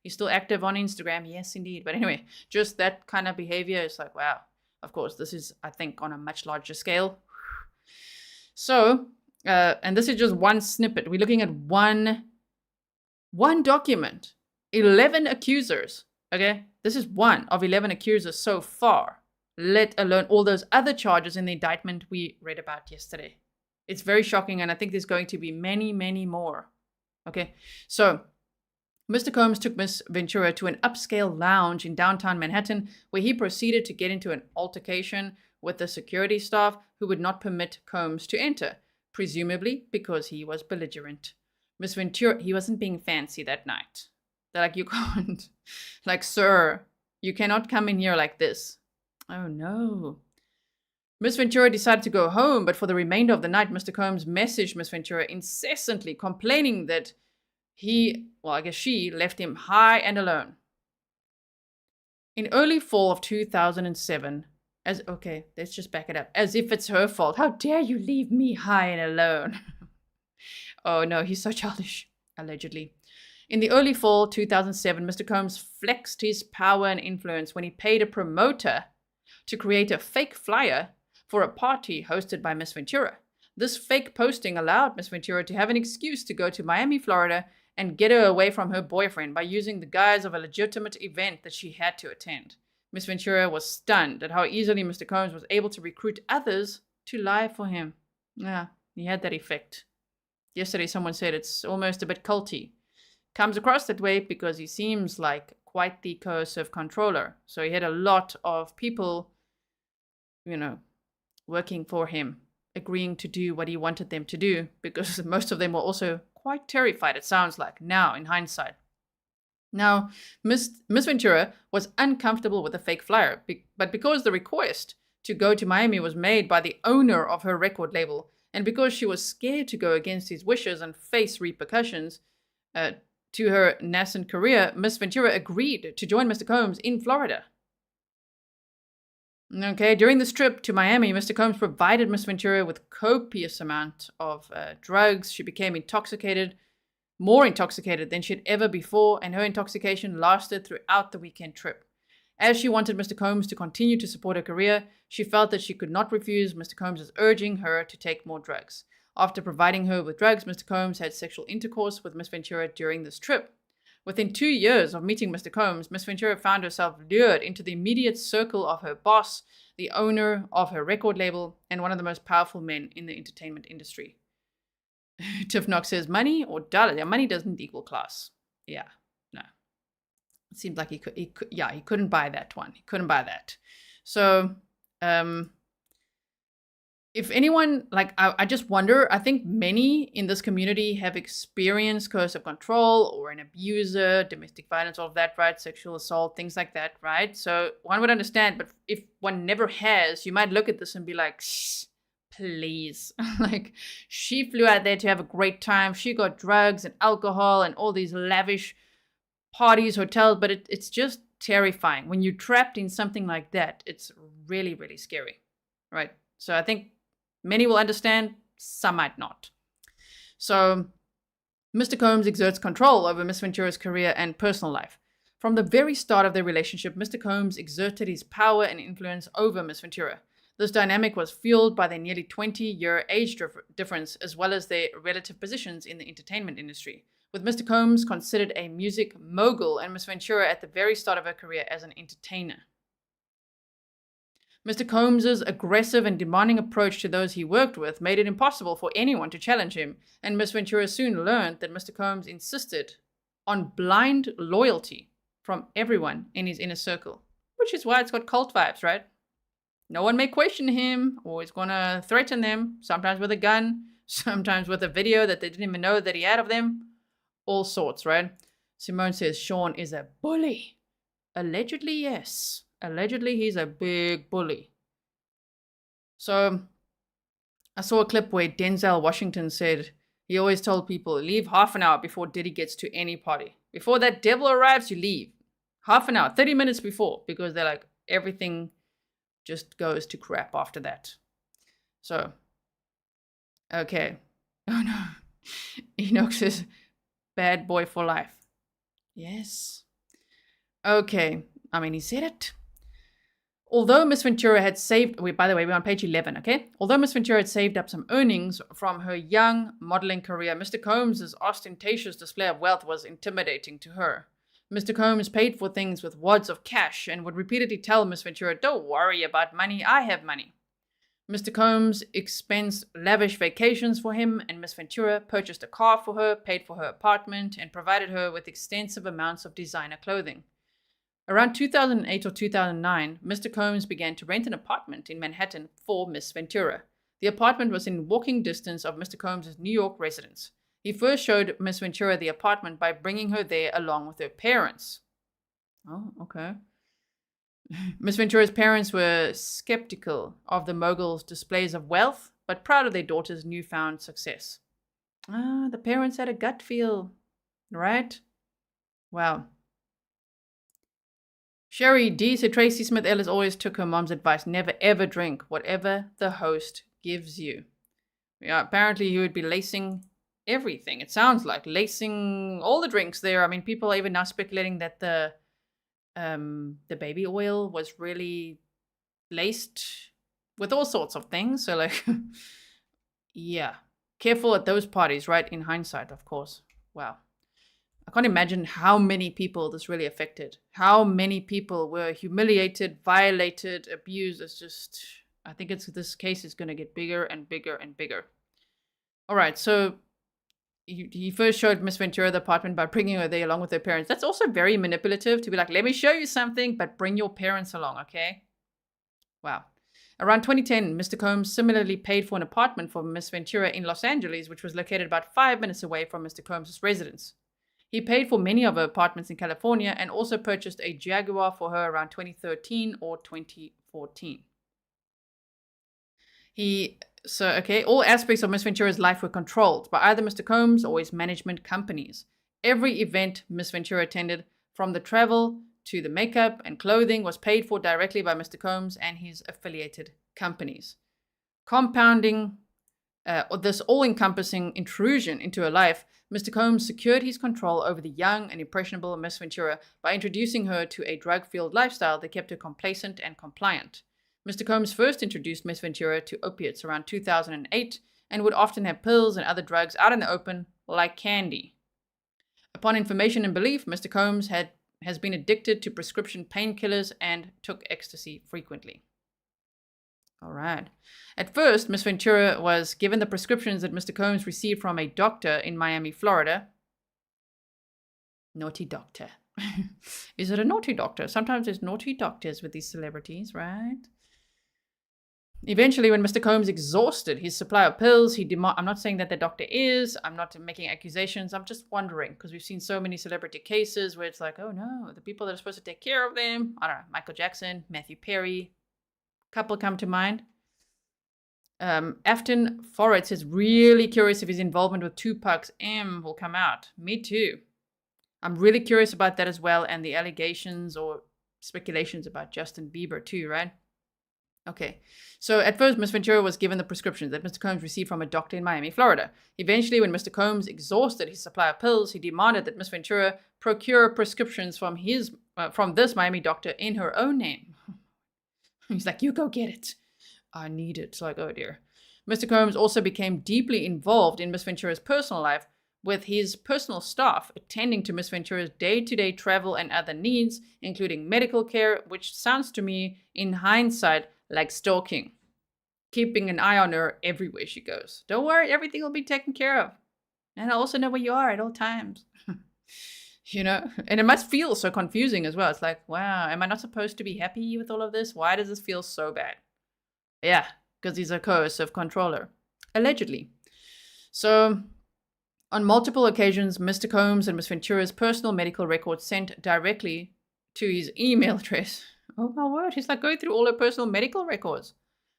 He's still active on Instagram. Yes, indeed. But anyway, just that kind of behavior is like, wow. Of course, this is, I think, on a much larger scale. So, and this is just one snippet. We're looking at one document, 11 accusers. Okay, this is one of 11 accusers so far, let alone all those other charges in the indictment we read about yesterday. It's very shocking, and I think there's going to be many, many more. Okay, so Mr. Combs took Miss Ventura to an upscale lounge in downtown Manhattan, where he proceeded to get into an altercation with the security staff who would not permit Combs to enter, presumably because he was belligerent. Miss Ventura, he wasn't being fancy that night. They're like, you can't. Like, sir, you cannot come in here like this. Oh, no. Miss Ventura decided to go home, but for the remainder of the night, Mr. Combs messaged Miss Ventura incessantly, complaining that she left him high and alone. In early fall of 2007, let's just back it up. As if it's her fault. How dare you leave me high and alone? Oh, no, he's so childish, allegedly. In the early fall 2007, Mr. Combs flexed his power and influence when he paid a promoter to create a fake flyer for a party hosted by Miss Ventura. This fake posting allowed Miss Ventura to have an excuse to go to Miami, Florida, and get her away from her boyfriend by using the guise of a legitimate event that she had to attend. Miss Ventura was stunned at how easily Mr. Combs was able to recruit others to lie for him. Yeah, he had that effect. Yesterday someone said it's almost a bit culty. Comes across that way because he seems like quite the coercive controller. So he had a lot of people, you know, working for him, agreeing to do what he wanted them to do, because most of them were also quite terrified, it sounds like, now in hindsight. Now, Miss Ventura was uncomfortable with the fake flyer, but because the request to go to Miami was made by the owner of her record label, and because she was scared to go against his wishes and face repercussions to her nascent career, Miss Ventura agreed to join Mr. Combs in Florida. Okay, during this trip to Miami, Mr. Combs provided Miss Ventura with copious amount of drugs. She became intoxicated, more intoxicated than she had ever before, and her intoxication lasted throughout the weekend trip. As she wanted Mr. Combs to continue to support her career, she felt that she could not refuse Mr. Combs' urging her to take more drugs. After providing her with drugs, Mr. Combs had sexual intercourse with Miss Ventura during this trip. Within 2 years of meeting Mr. Combs, Miss Ventura found herself lured into the immediate circle of her boss, the owner of her record label, and one of the most powerful men in the entertainment industry. Tiff Knox says, money or dollars? Yeah, money doesn't equal class. Yeah, no. It seems like he couldn't buy that one. He couldn't buy that. So, if anyone, like, I just wonder, I think many in this community have experienced coercive control or an abuser, domestic violence, all of that, right? Sexual assault, things like that, right? So one would understand, but if one never has, you might look at this and be like, shh, please. Like, she flew out there to have a great time. She got drugs and alcohol and all these lavish parties, hotels, but it's just terrifying. When you're trapped in something like that, it's really, really scary, right? So I think many will understand, some might not. So Mr. Combs exerts control over Miss Ventura's career and personal life. From the very start of their relationship, Mr. Combs exerted his power and influence over Miss Ventura. This dynamic was fueled by their nearly 20-year age difference, as well as their relative positions in the entertainment industry, with Mr. Combs considered a music mogul and Miss Ventura at the very start of her career as an entertainer. Mr. Combs' aggressive and demanding approach to those he worked with made it impossible for anyone to challenge him, and Miss Ventura soon learned that Mr. Combs insisted on blind loyalty from everyone in his inner circle, which is why it's got cult vibes, right? No one may question him, or he's gonna threaten them, sometimes with a gun, sometimes with a video that they didn't even know that he had of them. All sorts, right? Simone says Sean is a bully. Allegedly, yes. Allegedly, he's a big bully. So, I saw a clip where Denzel Washington said he always told people, leave half an hour before Diddy gets to any party. Before that devil arrives, you leave. Half an hour, 30 minutes before, because they're like, everything just goes to crap after that. So, okay. Oh no. Enoch says, bad boy for life. Yes. Okay. I mean, he said it. Although Miss Ventura had saved, by the way, we're on page 11, okay? Although Miss Ventura had saved up some earnings from her young modeling career, Mr. Combs' ostentatious display of wealth was intimidating to her. Mr. Combs paid for things with wads of cash and would repeatedly tell Miss Ventura, don't worry about money, I have money. Mr. Combs expensed lavish vacations for him, and Miss Ventura purchased a car for her, paid for her apartment, and provided her with extensive amounts of designer clothing. Around 2008 or 2009, Mr. Combs began to rent an apartment in Manhattan for Miss Ventura. The apartment was in walking distance of Mr. Combs' New York residence. He first showed Miss Ventura the apartment by bringing her there along with her parents. Oh, okay. Miss Ventura's parents were skeptical of the mogul's displays of wealth, but proud of their daughter's newfound success. The parents had a gut feel, right? Wow. Sherry D said Tracy Smith Ellis always took her mom's advice, never ever drink whatever the host gives you. Yeah, apparently he would be lacing everything. It sounds like lacing all the drinks there. I mean, people are even now speculating that the baby oil was really laced with all sorts of things. So like, yeah, careful at those parties, right? In hindsight, of course. Wow. I can't imagine how many people this really affected. How many people were humiliated, violated, abused. It's just, I think this case is going to get bigger and bigger and bigger. All right, so he first showed Miss Ventura the apartment by bringing her there along with her parents. That's also very manipulative to be like, let me show you something, but bring your parents along, okay? Wow. Around 2010, Mr. Combs similarly paid for an apartment for Miss Ventura in Los Angeles, which was located about 5 minutes away from Mr. Combs' residence. He paid for many of her apartments in California and also purchased a Jaguar for her around 2013 or 2014. All aspects of Miss Ventura's life were controlled by either Mr. Combs or his management companies. Every event Miss Ventura attended, from the travel to the makeup and clothing, was paid for directly by Mr. Combs and his affiliated companies. Compounding this all-encompassing intrusion into her life, Mr. Combs secured his control over the young and impressionable Miss Ventura by introducing her to a drug-fueled lifestyle that kept her complacent and compliant. Mr. Combs first introduced Miss Ventura to opiates around 2008 and would often have pills and other drugs out in the open like candy. Upon information and belief, Mr. Combs has been addicted to prescription painkillers and took ecstasy frequently. All right. At first, Miss Ventura was given the prescriptions that Mr. Combs received from a doctor in Miami, Florida. Naughty doctor. Is it a naughty doctor? Sometimes there's naughty doctors with these celebrities, right? Eventually, when Mr. Combs exhausted his supply of pills, I'm not saying that the doctor is, I'm not making accusations, I'm just wondering, because we've seen so many celebrity cases where it's like, oh no, the people that are supposed to take care of them, I don't know, Michael Jackson, Matthew Perry, couple come to mind. Afton Forrest is really curious if his involvement with Tupac's M will come out. Me too. I'm really curious about that as well, and the allegations or speculations about Justin Bieber too, right? Okay, so at first, Miss Ventura was given the prescriptions that Mr. Combs received from a doctor in Miami, Florida. Eventually, when Mr. Combs exhausted his supply of pills, he demanded that Miss Ventura procure prescriptions from this Miami doctor in her own name. He's like, you go get it. I need it. Like, oh dear. Mr. Combs also became deeply involved in Miss Ventura's personal life, with his personal staff attending to Miss Ventura's day-to-day travel and other needs, including medical care, which sounds to me, in hindsight, like stalking. Keeping an eye on her everywhere she goes. Don't worry, everything will be taken care of. And I also know where you are at all times. You know? And it must feel so confusing as well. It's like, wow, am I not supposed to be happy with all of this? Why does this feel so bad? Yeah, because he's a coercive controller. Allegedly. So, on multiple occasions, Mr. Combs and Miss Ventura's personal medical records sent directly to his email address. Oh my word, he's like going through all her personal medical records.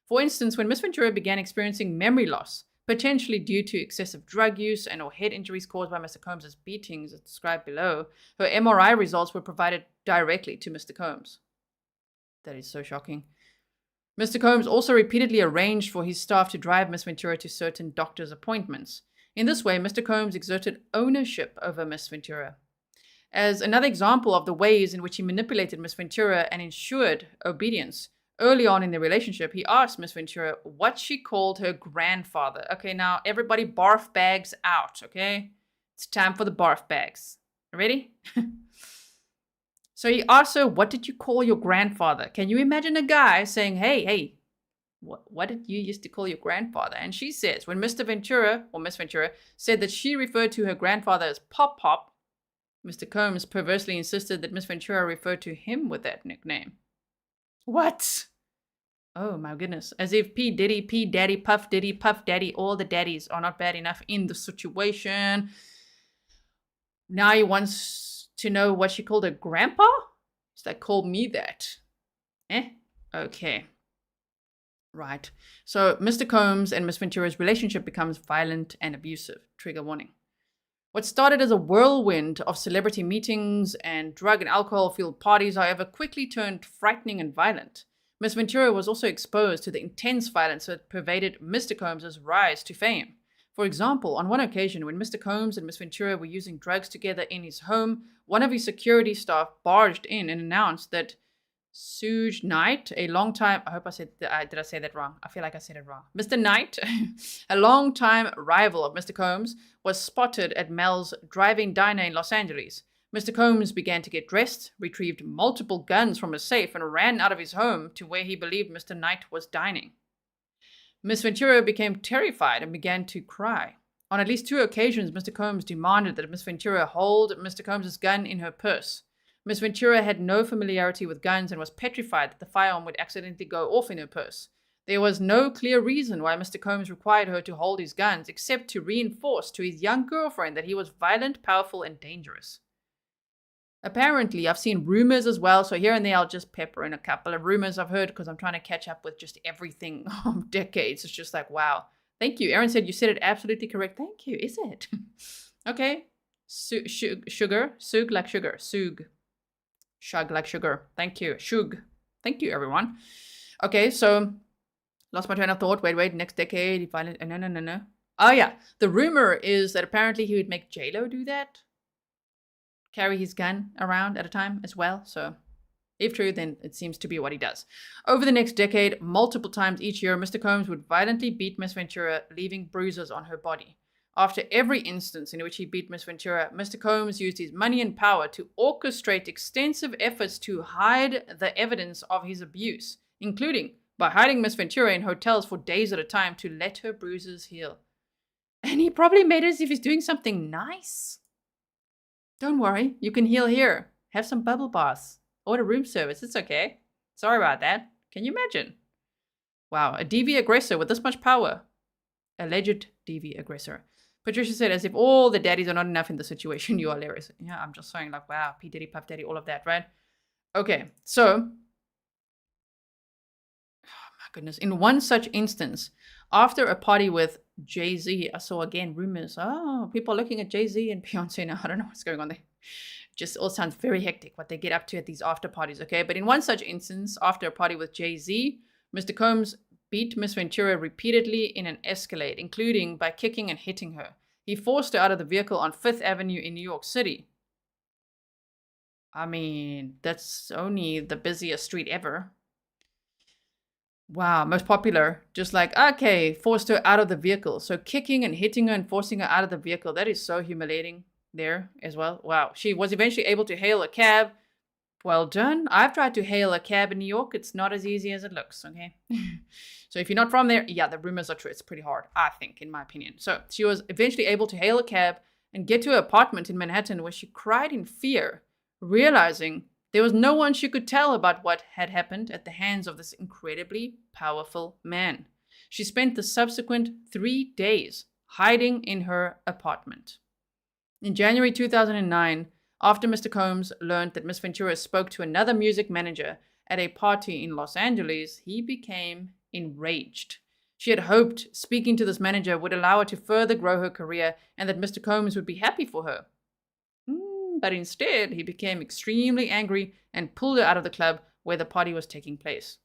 For instance, when Miss Ventura began experiencing memory loss, potentially due to excessive drug use and or head injuries caused by Mr. Combs' beatings as described below, her MRI results were provided directly to Mr. Combs. That is so shocking. Mr. Combs also repeatedly arranged for his staff to drive Miss Ventura to certain doctor's appointments. In this way, Mr. Combs exerted ownership over Miss Ventura. As another example of the ways in which he manipulated Miss Ventura and ensured obedience, early on in the relationship, he asked Miss Ventura what she called her grandfather. Okay, now everybody barf bags out, okay? It's time for the barf bags. Ready? So he asked her, what did you call your grandfather? Can you imagine a guy saying, hey, what did you used to call your grandfather? And she says, when Mr. Ventura, or Miss Ventura, said that she referred to her grandfather as Pop Pop, Mr. Combs perversely insisted that Miss Ventura referred to him with that nickname. What? Oh my goodness. As if P Diddy, P Daddy, Puff Diddy, Puff Daddy, all the daddies are not bad enough in the situation. Now he wants to know what she called her grandpa? She's like, call me that. Okay. Right. So Mr. Combs and Miss Ventura's relationship becomes violent and abusive. Trigger warning. What started as a whirlwind of celebrity meetings and drug and alcohol-fueled parties, however, quickly turned frightening and violent. Miss Ventura was also exposed to the intense violence that pervaded Mr. Combs' rise to fame. For example, on one occasion when Mr. Combs and Miss Ventura were using drugs together in his home, one of his security staff barged in and announced that Suge Knight, a long time, I hope I said, did I say that wrong? I feel like I said it wrong. Mr. Knight, a long-time rival of Mr. Combs, was spotted at Mel's drive-in diner in Los Angeles. Mr. Combs began to get dressed, retrieved multiple guns from a safe, and ran out of his home to where he believed Mr. Knight was dining. Miss Ventura became terrified and began to cry. On at least 2 occasions, Mr. Combs demanded that Miss Ventura hold Mr. Combs' gun in her purse. Miss Ventura had no familiarity with guns and was petrified that the firearm would accidentally go off in her purse. There was no clear reason why Mr. Combs required her to hold his guns, except to reinforce to his young girlfriend that he was violent, powerful, and dangerous. Apparently, I've seen rumors as well, so here and there I'll just pepper in a couple of rumors I've heard because I'm trying to catch up with just everything of decades. It's just like, wow. Thank you. Aaron said you said it absolutely correct. Thank you. Is it? Okay. Sugar. Sug like sugar. Sug. Shug like sugar. Thank you. Shug. Thank you, everyone. Okay, so lost my train of thought. Wait. Next decade. He finally... No. Oh, yeah. The rumor is that apparently he would make J-Lo do that. Carry his gun around at a time as well. So if true, then it seems to be what he does. Over the next decade, multiple times each year, Mr. Combs would violently beat Miss Ventura, leaving bruises on her body. After every instance in which he beat Miss Ventura, Mr. Combs used his money and power to orchestrate extensive efforts to hide the evidence of his abuse, including by hiding Miss Ventura in hotels for days at a time to let her bruises heal. And he probably made it as if he's doing something nice. Don't worry, you can heal here. Have some bubble baths. Order room service, it's okay. Sorry about that. Can you imagine? Wow, a DV aggressor with this much power. Alleged DV aggressor. Patricia said, as if all the daddies are not enough in the situation, you are hilarious. Yeah, I'm just saying like, wow, P. Diddy, Puff Daddy, all of that, right? Okay, so, oh my goodness. In one such instance, after a party with Jay-Z, I saw again rumors. Oh, people are looking at Jay-Z and Beyonce now. I don't know what's going on there. Just all sounds very hectic what they get up to at these after parties, okay? But in one such instance, after a party with Jay-Z, Mr. Combs beat Miss Ventura repeatedly in an Escalade, including by kicking and hitting her. He forced her out of the vehicle on 5th Avenue in New York City. I mean, that's only the busiest street ever. Wow, most popular. Just like, okay, forced her out of the vehicle. So kicking and hitting her and forcing her out of the vehicle. That is so humiliating there as well. Wow. She was eventually able to hail a cab. Well done. I've tried to hail a cab in New York. It's not as easy as it looks, okay? So if you're not from there, yeah, the rumors are true. It's pretty hard, I think, in my opinion. So she was eventually able to hail a cab and get to her apartment in Manhattan where she cried in fear, realizing there was no one she could tell about what had happened at the hands of this incredibly powerful man. She spent the subsequent 3 days hiding in her apartment. In January 2009, after Mr. Combs learned that Miss Ventura spoke to another music manager at a party in Los Angeles, he became enraged. She had hoped speaking to this manager would allow her to further grow her career and that Mr. Combs would be happy for her. But instead, he became extremely angry and pulled her out of the club where the party was taking place.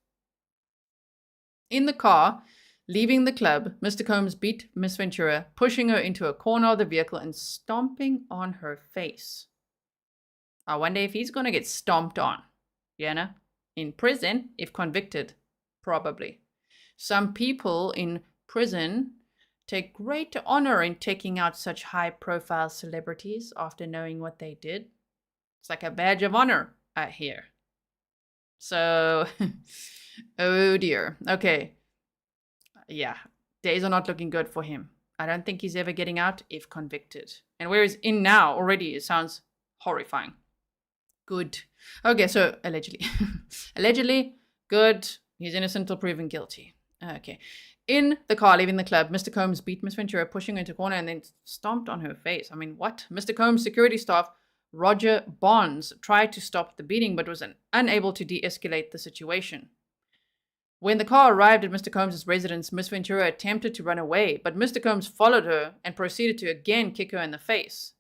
In the car, leaving the club, Mr. Combs beat Miss Ventura, pushing her into a corner of the vehicle and stomping on her face. I wonder if he's going to get stomped on. You know? In prison, if convicted. Probably. Some people in prison take great honor in taking out such high-profile celebrities after knowing what they did. It's like a badge of honor, I hear. So, oh dear. Okay. Yeah, days are not looking good for him. I don't think he's ever getting out if convicted. And where he's in now already, it sounds horrifying. Good. Okay, so allegedly. Allegedly, good. He's innocent till proven guilty. Okay. In the car, leaving the club, Mr. Combs beat Miss Ventura, pushing her into a corner and then stomped on her face. I mean, what? Mr. Combs' security staff, Roger Bonds, tried to stop the beating but was unable to de-escalate the situation. When the car arrived at Mr. Combs' residence, Miss Ventura attempted to run away, but Mr. Combs followed her and proceeded to again kick her in the face.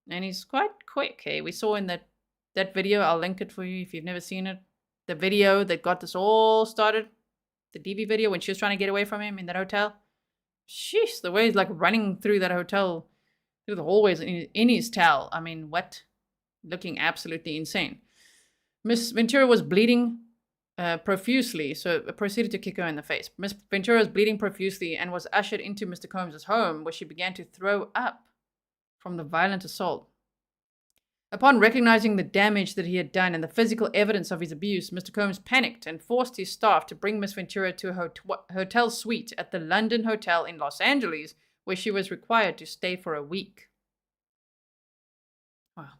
And he's quite quick, hey? We saw in that video, I'll link it for you if you've never seen it, the video that got this all started. The DV video when she was trying to get away from him in that hotel. Sheesh, the way he's like running through that hotel, through the hallways in his towel. I mean, what? Looking absolutely insane. Miss Ventura was bleeding profusely, so proceeded to kick her in the face. Miss Ventura was bleeding profusely and was ushered into Mr. Combs' home, where she began to throw up from the violent assault. Upon recognizing the damage that he had done and the physical evidence of his abuse, Mr. Combs panicked and forced his staff to bring Miss Ventura to a hotel suite at the London Hotel in Los Angeles, where she was required to stay for a week. Wow.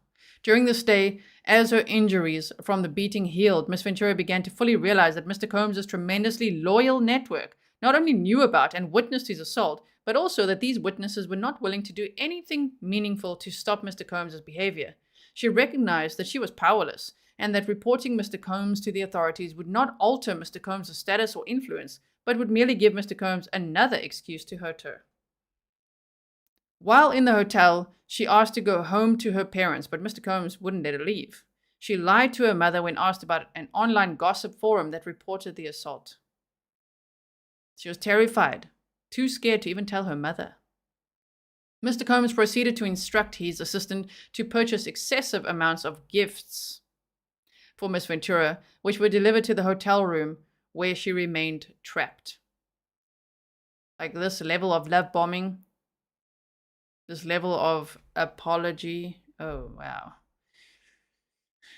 During the stay, as her injuries from the beating healed, Miss Ventura began to fully realize that Mr. Combs' tremendously loyal network not only knew about and witnessed his assault, but also that these witnesses were not willing to do anything meaningful to stop Mr. Combs' behavior. She recognized that she was powerless, and that reporting Mr. Combs to the authorities would not alter Mr. Combs' status or influence, but would merely give Mr. Combs another excuse to hurt her. While in the hotel, she asked to go home to her parents, but Mr. Combs wouldn't let her leave. She lied to her mother when asked about an online gossip forum that reported the assault. She was terrified, too scared to even tell her mother. Mr. Combs proceeded to instruct his assistant to purchase excessive amounts of gifts for Miss Ventura, which were delivered to the hotel room where she remained trapped. Like this level of love bombing, this level of apology. Oh, wow.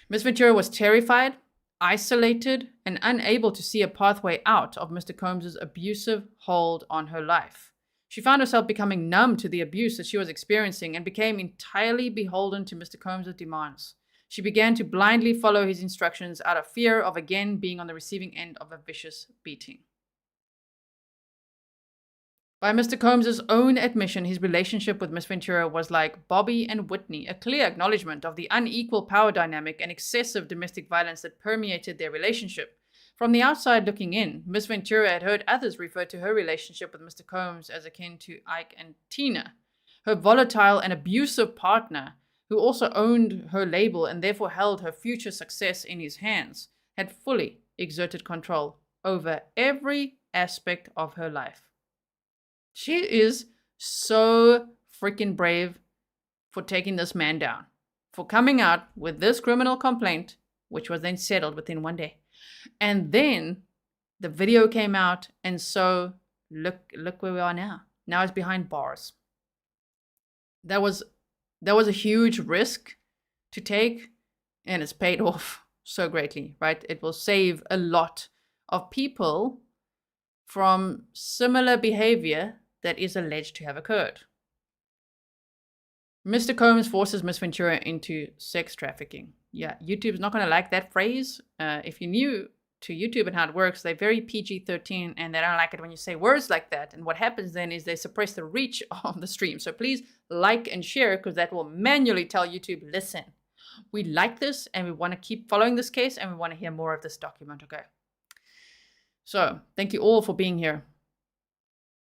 Miss Ventura was terrified, isolated, and unable to see a pathway out of Mr. Combs' abusive hold on her life. She found herself becoming numb to the abuse that she was experiencing and became entirely beholden to Mr. Combs' demands. She began to blindly follow his instructions out of fear of again being on the receiving end of a vicious beating. By Mr. Combs' own admission, his relationship with Miss Ventura was like Bobby and Whitney, a clear acknowledgement of the unequal power dynamic and excessive domestic violence that permeated their relationship. From the outside looking in, Miss Ventura had heard others refer to her relationship with Mr. Combs as akin to Ike and Tina. Her volatile and abusive partner, who also owned her label and therefore held her future success in his hands, had fully exerted control over every aspect of her life. She is so freaking brave for taking this man down, for coming out with this criminal complaint, which was then settled within one day. And then the video came out, and so look where we are now. Now it's behind bars. That was a huge risk to take, and it's paid off so greatly, right? It will save a lot of people from similar behavior that is alleged to have occurred. Mr. Combs forces Miss Ventura into sex trafficking. Yeah, YouTube's not going to like that phrase. If you're new to YouTube and how it works, they're very PG-13 and they don't like it when you say words like that. And what happens then is they suppress the reach of the stream. So please like and share, because that will manually tell YouTube, listen, we like this and we want to keep following this case and we want to hear more of this document, okay? So thank you all for being here.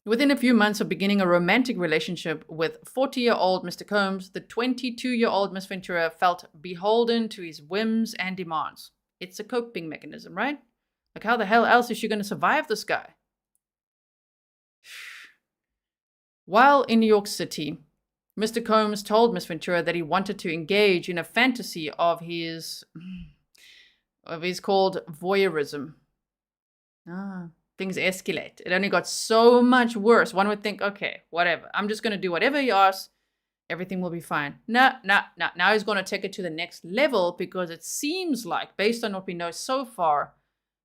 Within a few months of beginning a romantic relationship with 40-year-old Mr. Combs, the 22-year-old Miss Ventura felt beholden to his whims and demands. It's a coping mechanism, right? Like, how the hell else is she going to survive this guy? While in New York City, Mr. Combs told Miss Ventura that he wanted to engage in a fantasy of his called voyeurism. Things escalate. It only got so much worse. One would think, okay, whatever. I'm just going to do whatever he asks. Everything will be fine. No. Now he's going to take it to the next level, because it seems like, based on what we know so far,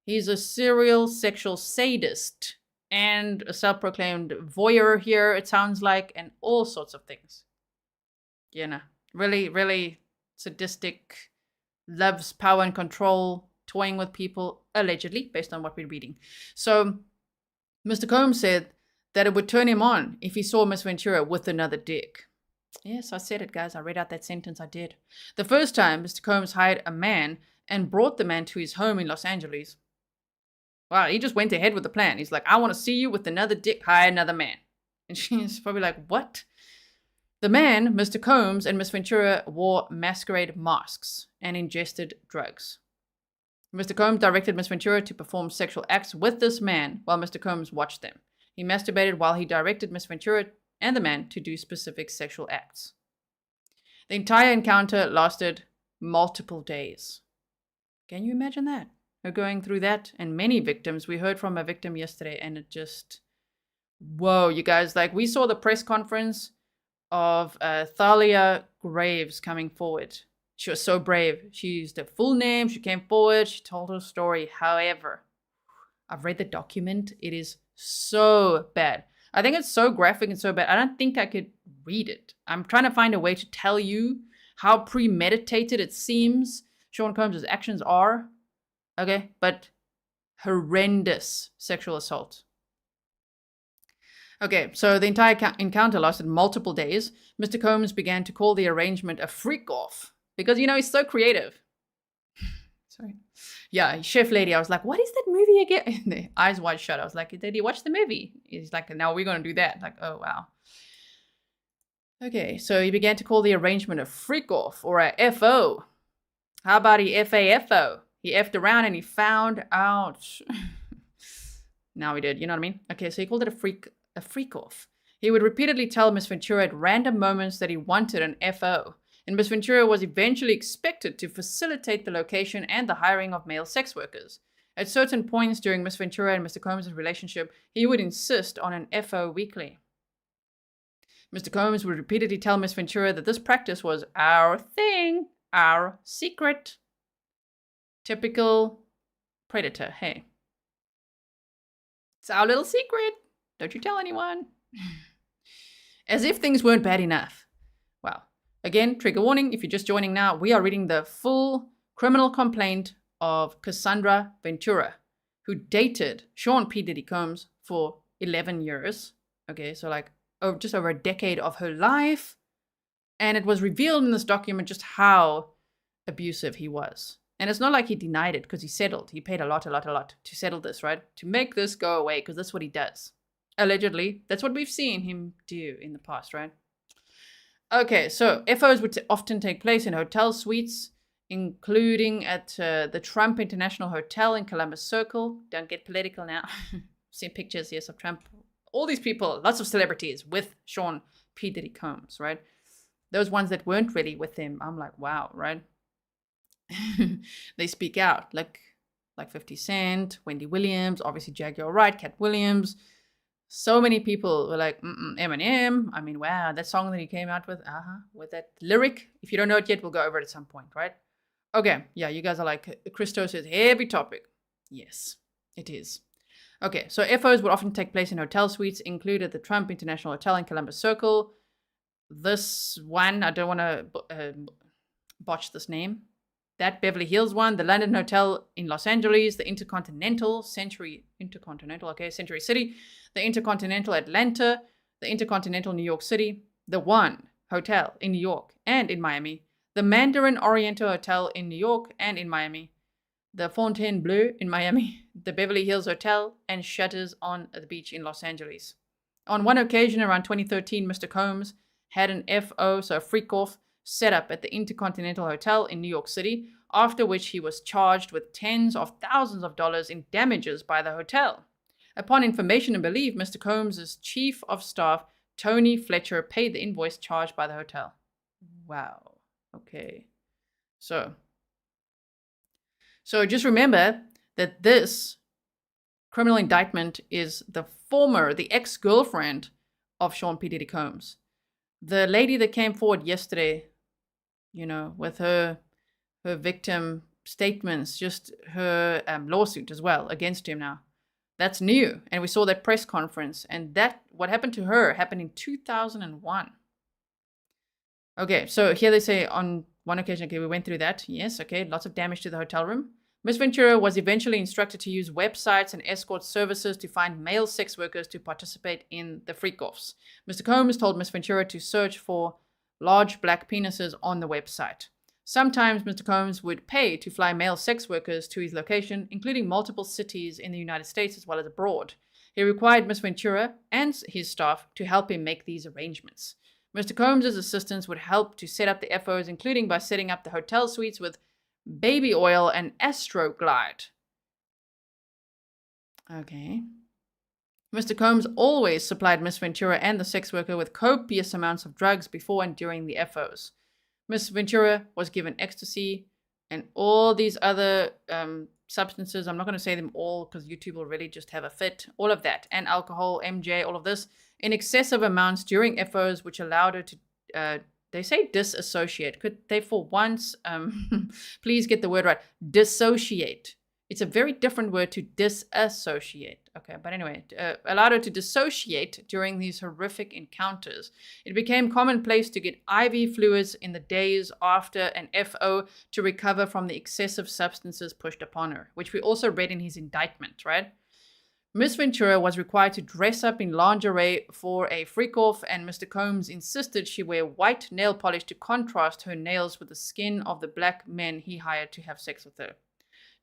he's a serial sexual sadist and a self-proclaimed voyeur here, it sounds like, and all sorts of things. You know, really, really sadistic, loves power and control, toying with people, allegedly, based on what we're reading. So Mr. Combs said that it would turn him on if he saw Miss Ventura with another dick. Yes, I said it, guys. I read out that sentence. I did. The first time, Mr. Combs hired a man and brought the man to his home in Los Angeles. Wow, he just went ahead with the plan. He's like, I want to see you with another dick, hire another man. And she's probably like, what? The man, Mr. Combs, and Miss Ventura wore masquerade masks and ingested drugs. Mr. Combs directed Miss Ventura to perform sexual acts with this man while Mr. Combs watched them. He masturbated while he directed Miss Ventura and the man to do specific sexual acts. The entire encounter lasted multiple days. Can you imagine that? are going through that, and many victims. We heard from a victim yesterday, and it just, whoa, you guys, like we saw the press conference of Thalia Graves coming forward. She was so brave. She used her full name. She came forward. She told her story. However, I've read the document. It is so bad. I think it's so graphic and so bad. I don't think I could read it. I'm trying to find a way to tell you how premeditated it seems Sean Combs' actions are. Okay, but horrendous sexual assault. Okay, so the entire encounter lasted multiple days. Mr. Combs began to call the arrangement a freak-off because, you know, he's so creative. Sorry. Yeah, Chef Lady, I was like, what is that movie again? The eyes wide shut. I was like, did you watch the movie? He's like, now we're going to do that. Like, oh, wow. Okay, so he began to call the arrangement a freak-off or a FO. How about he FAFO? He effed around and he found out. Now he did, you know what I mean? Okay, so he called it a freak-off. He would repeatedly tell Miss Ventura at random moments that he wanted an FO, and Miss Ventura was eventually expected to facilitate the location and the hiring of male sex workers. At certain points during Miss Ventura and Mr. Combs' relationship, he would insist on an FO weekly. Mr. Combs would repeatedly tell Miss Ventura that this practice was our thing, our secret. Typical predator, hey. It's our little secret. Don't you tell anyone. As if things weren't bad enough. Well, again, trigger warning, if you're just joining now, we are reading the full criminal complaint of Casandra Ventura, who dated Sean P Diddy Combs for 11 years. Okay, so like just over a decade of her life. And it was revealed in this document just how abusive he was. And it's not like he denied it because he settled. He paid a lot to settle this, right? To make this go away, because that's what he does. Allegedly, that's what we've seen him do in the past, right? Okay, so FOs would often take place in hotel suites, including at the Trump International Hotel in Columbus Circle. Don't get political now. Seen pictures, yes, of Trump. All these people, lots of celebrities with Sean P Diddy Combs, right? Those ones that weren't really with him, I'm like, wow, right? They speak out, like 50 Cent, Wendy Williams, obviously Jaguar Wright, Cat Williams. So many people were like, Eminem. I mean, wow, that song that he came out with that lyric. If you don't know it yet, we'll go over it at some point, right? Okay, yeah, you guys are like, Christos is heavy topic. Yes, it is. Okay, so FOs would often take place in hotel suites, included the Trump International Hotel in Columbus Circle. This one, I don't want to botch this name. That Beverly Hills one, the London Hotel in Los Angeles, the Century City, the Intercontinental Atlanta, the Intercontinental New York City, the One Hotel in New York and in Miami, the Mandarin Oriental Hotel in New York and in Miami, the Fontainebleau in Miami, the Beverly Hills Hotel, and Shutters on the Beach in Los Angeles. On one occasion around 2013, Mr. Combs had an FO, so a freak-off, set up at the Intercontinental Hotel in New York City, after which he was charged with tens of thousands of dollars in damages by the hotel. Upon information and belief, Mr. Combs' chief of staff, Tony Fletcher, paid the invoice charged by the hotel. Wow. Okay. So just remember that this criminal indictment is the ex-girlfriend of Sean P. Diddy Combs. The lady that came forward yesterday, you know, with her victim statements, just her lawsuit as well against him now. That's new. And we saw that press conference. And what happened to her happened in 2001. Okay, so here they say on one occasion, okay, we went through that. Yes, okay, lots of damage to the hotel room. Miss Ventura was eventually instructed to use websites and escort services to find male sex workers to participate in the freak-offs. Mr. Combs told Miss Ventura to search for large black penises on the website. Sometimes Mr. Combs would pay to fly male sex workers to his location, including multiple cities in the United States as well as abroad. He required Miss Ventura and his staff to help him make these arrangements. Mr. Combs' assistants would help to set up the FOs, including by setting up the hotel suites with baby oil and Astroglide. Okay. Mr. Combs always supplied Miss Ventura and the sex worker with copious amounts of drugs before and during the FOs. Miss Ventura was given ecstasy and all these other substances. I'm not going to say them all because YouTube will really just have a fit. All of that. And alcohol, MJ, all of this. In excessive amounts during FOs, which allowed her to, they say disassociate. Could they for once, please get the word right, dissociate. It's a very different word to disassociate. Okay, but anyway, allowed her to dissociate during these horrific encounters. It became commonplace to get IV fluids in the days after an FO to recover from the excessive substances pushed upon her, which we also read in his indictment, right? Miss Ventura was required to dress up in lingerie for a freak-off, and Mr. Combs insisted she wear white nail polish to contrast her nails with the skin of the black men he hired to have sex with her.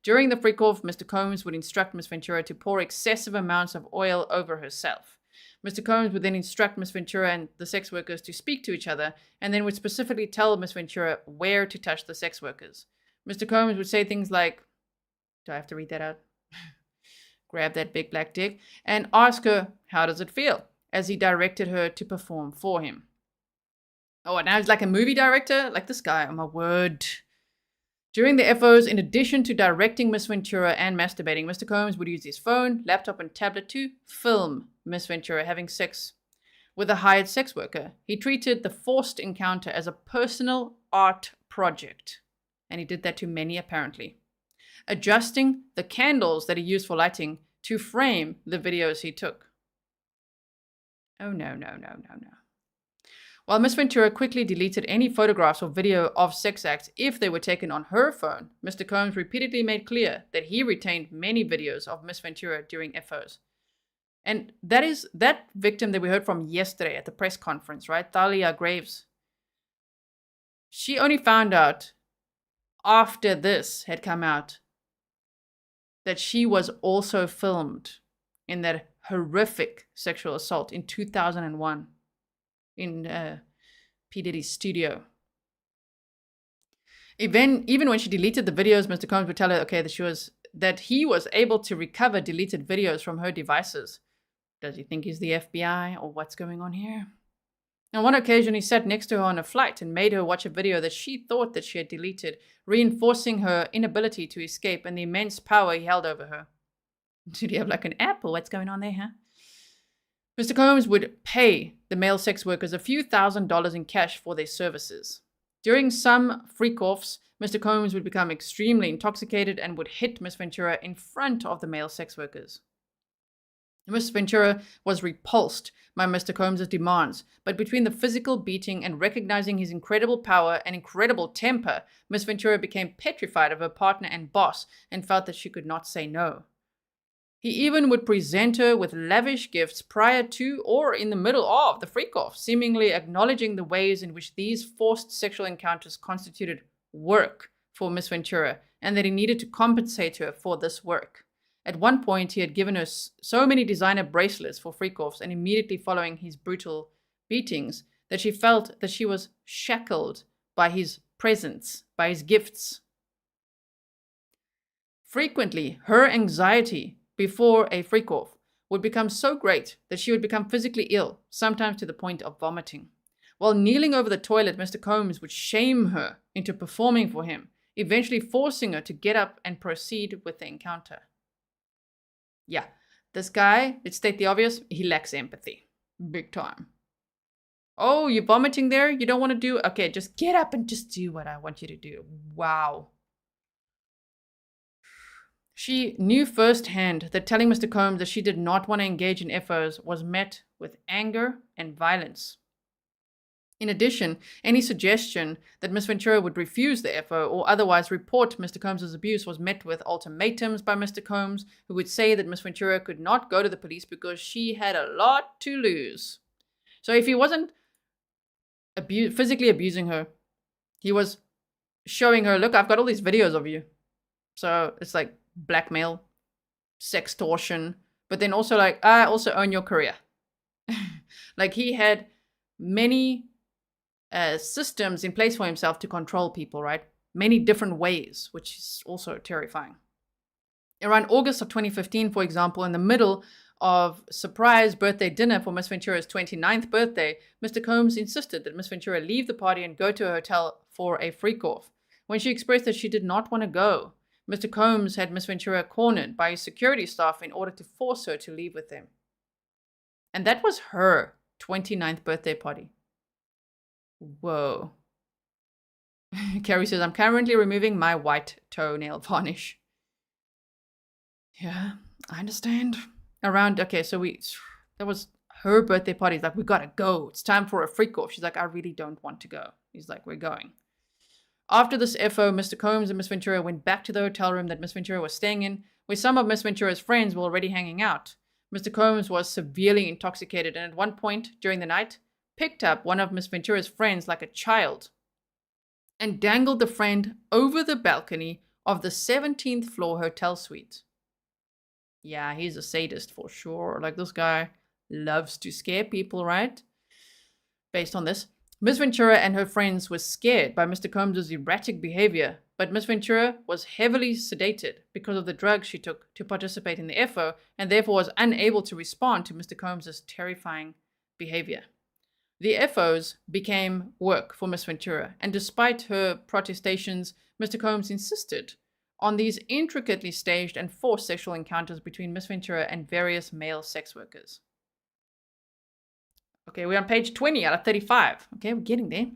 During the freak-off, Mr. Combs would instruct Miss Ventura to pour excessive amounts of oil over herself. Mr. Combs would then instruct Miss Ventura and the sex workers to speak to each other, and then would specifically tell Miss Ventura where to touch the sex workers. Mr. Combs would say things like, do I have to read that out? Grab that big black dick, and ask her, how does it feel? As he directed her to perform for him. Oh, and now he's like a movie director? Like this guy, oh my word. During the FOs, in addition to directing Miss Ventura and masturbating, Mr. Combs would use his phone, laptop, and tablet to film Miss Ventura having sex with a hired sex worker. He treated the forced encounter as a personal art project, and he did that to many apparently. Adjusting the candles that he used for lighting to frame the videos he took. Oh no. While Miss Ventura quickly deleted any photographs or video of sex acts if they were taken on her phone, Mr. Combs repeatedly made clear that he retained many videos of Miss Ventura during FOs. And that is that victim that we heard from yesterday at the press conference, right? Thalia Graves. She only found out after this had come out that she was also filmed in that horrific sexual assault in 2001 in P. Diddy's studio. Even when she deleted the videos, Mr. Combs would tell her, okay, that he was able to recover deleted videos from her devices. Does he think he's the FBI or what's going on here? On one occasion, he sat next to her on a flight and made her watch a video that she thought that she had deleted, reinforcing her inability to escape and the immense power he held over her. Did he have like an app or what's going on there, huh? Mr. Combs would pay the male sex workers a few $1,000s in cash for their services. During some freak-offs, Mr. Combs would become extremely intoxicated and would hit Miss Ventura in front of the male sex workers. Miss Ventura was repulsed by Mr. Combs' demands, but between the physical beating and recognizing his incredible power and incredible temper, Miss Ventura became petrified of her partner and boss and felt that she could not say no. He even would present her with lavish gifts prior to or in the middle of the freak-off, seemingly acknowledging the ways in which these forced sexual encounters constituted work for Miss Ventura and that he needed to compensate her for this work. At one point, he had given her so many designer bracelets for freak-offs and immediately following his brutal beatings that she felt that she was shackled by his presence, by his gifts. Frequently, her anxiety before a freak-off would become so great that she would become physically ill, sometimes to the point of vomiting. While kneeling over the toilet, Mr. Combs would shame her into performing for him, eventually forcing her to get up and proceed with the encounter. Yeah, this guy, let's state the obvious, he lacks empathy. Big time. Oh, you're vomiting there? You don't want to do? Okay, just get up and just do what I want you to do. Wow. She knew firsthand that telling Mr. Combs that she did not want to engage in FOs was met with anger and violence. In addition, any suggestion that Miss Ventura would refuse the FO or otherwise report Mr. Combs' abuse was met with ultimatums by Mr. Combs, who would say that Miss Ventura could not go to the police because she had a lot to lose. So if he wasn't physically abusing her, he was showing her, look, I've got all these videos of you. So it's like blackmail, sextortion, but then also like, I also own your career. Like he had many systems in place for himself to control people, right? Many different ways, which is also terrifying. Around August of 2015, for example, in the middle of surprise birthday dinner for Miss Ventura's 29th birthday, Mr. Combs insisted that Miss Ventura leave the party and go to a hotel for a freak-off. When she expressed that she did not want to go, Mr. Combs had Miss Ventura cornered by his security staff in order to force her to leave with him. And that was her 29th birthday party. Whoa. Carrie says, I'm currently removing my white toenail varnish. Yeah, I understand. Okay, so that was her birthday party. He's like, we gotta go. It's time for a freak off. She's like, I really don't want to go. He's like, we're going. After this FO, Mr. Combs and Miss Ventura went back to the hotel room that Miss Ventura was staying in, where some of Miss Ventura's friends were already hanging out. Mr. Combs was severely intoxicated and at one point during the night, picked up one of Miss Ventura's friends like a child and dangled the friend over the balcony of the 17th floor hotel suite. Yeah, he's a sadist for sure. Like, this guy loves to scare people, right? Based on this, Miss Ventura and her friends were scared by Mr. Combs' erratic behavior, but Miss Ventura was heavily sedated because of the drugs she took to participate in the FO and therefore was unable to respond to Mr. Combs' terrifying behavior. The FOs became work for Miss Ventura, and despite her protestations, Mr. Combs insisted on these intricately staged and forced sexual encounters between Miss Ventura and various male sex workers. Okay, we're on page 20 out of 35. Okay, we're getting there.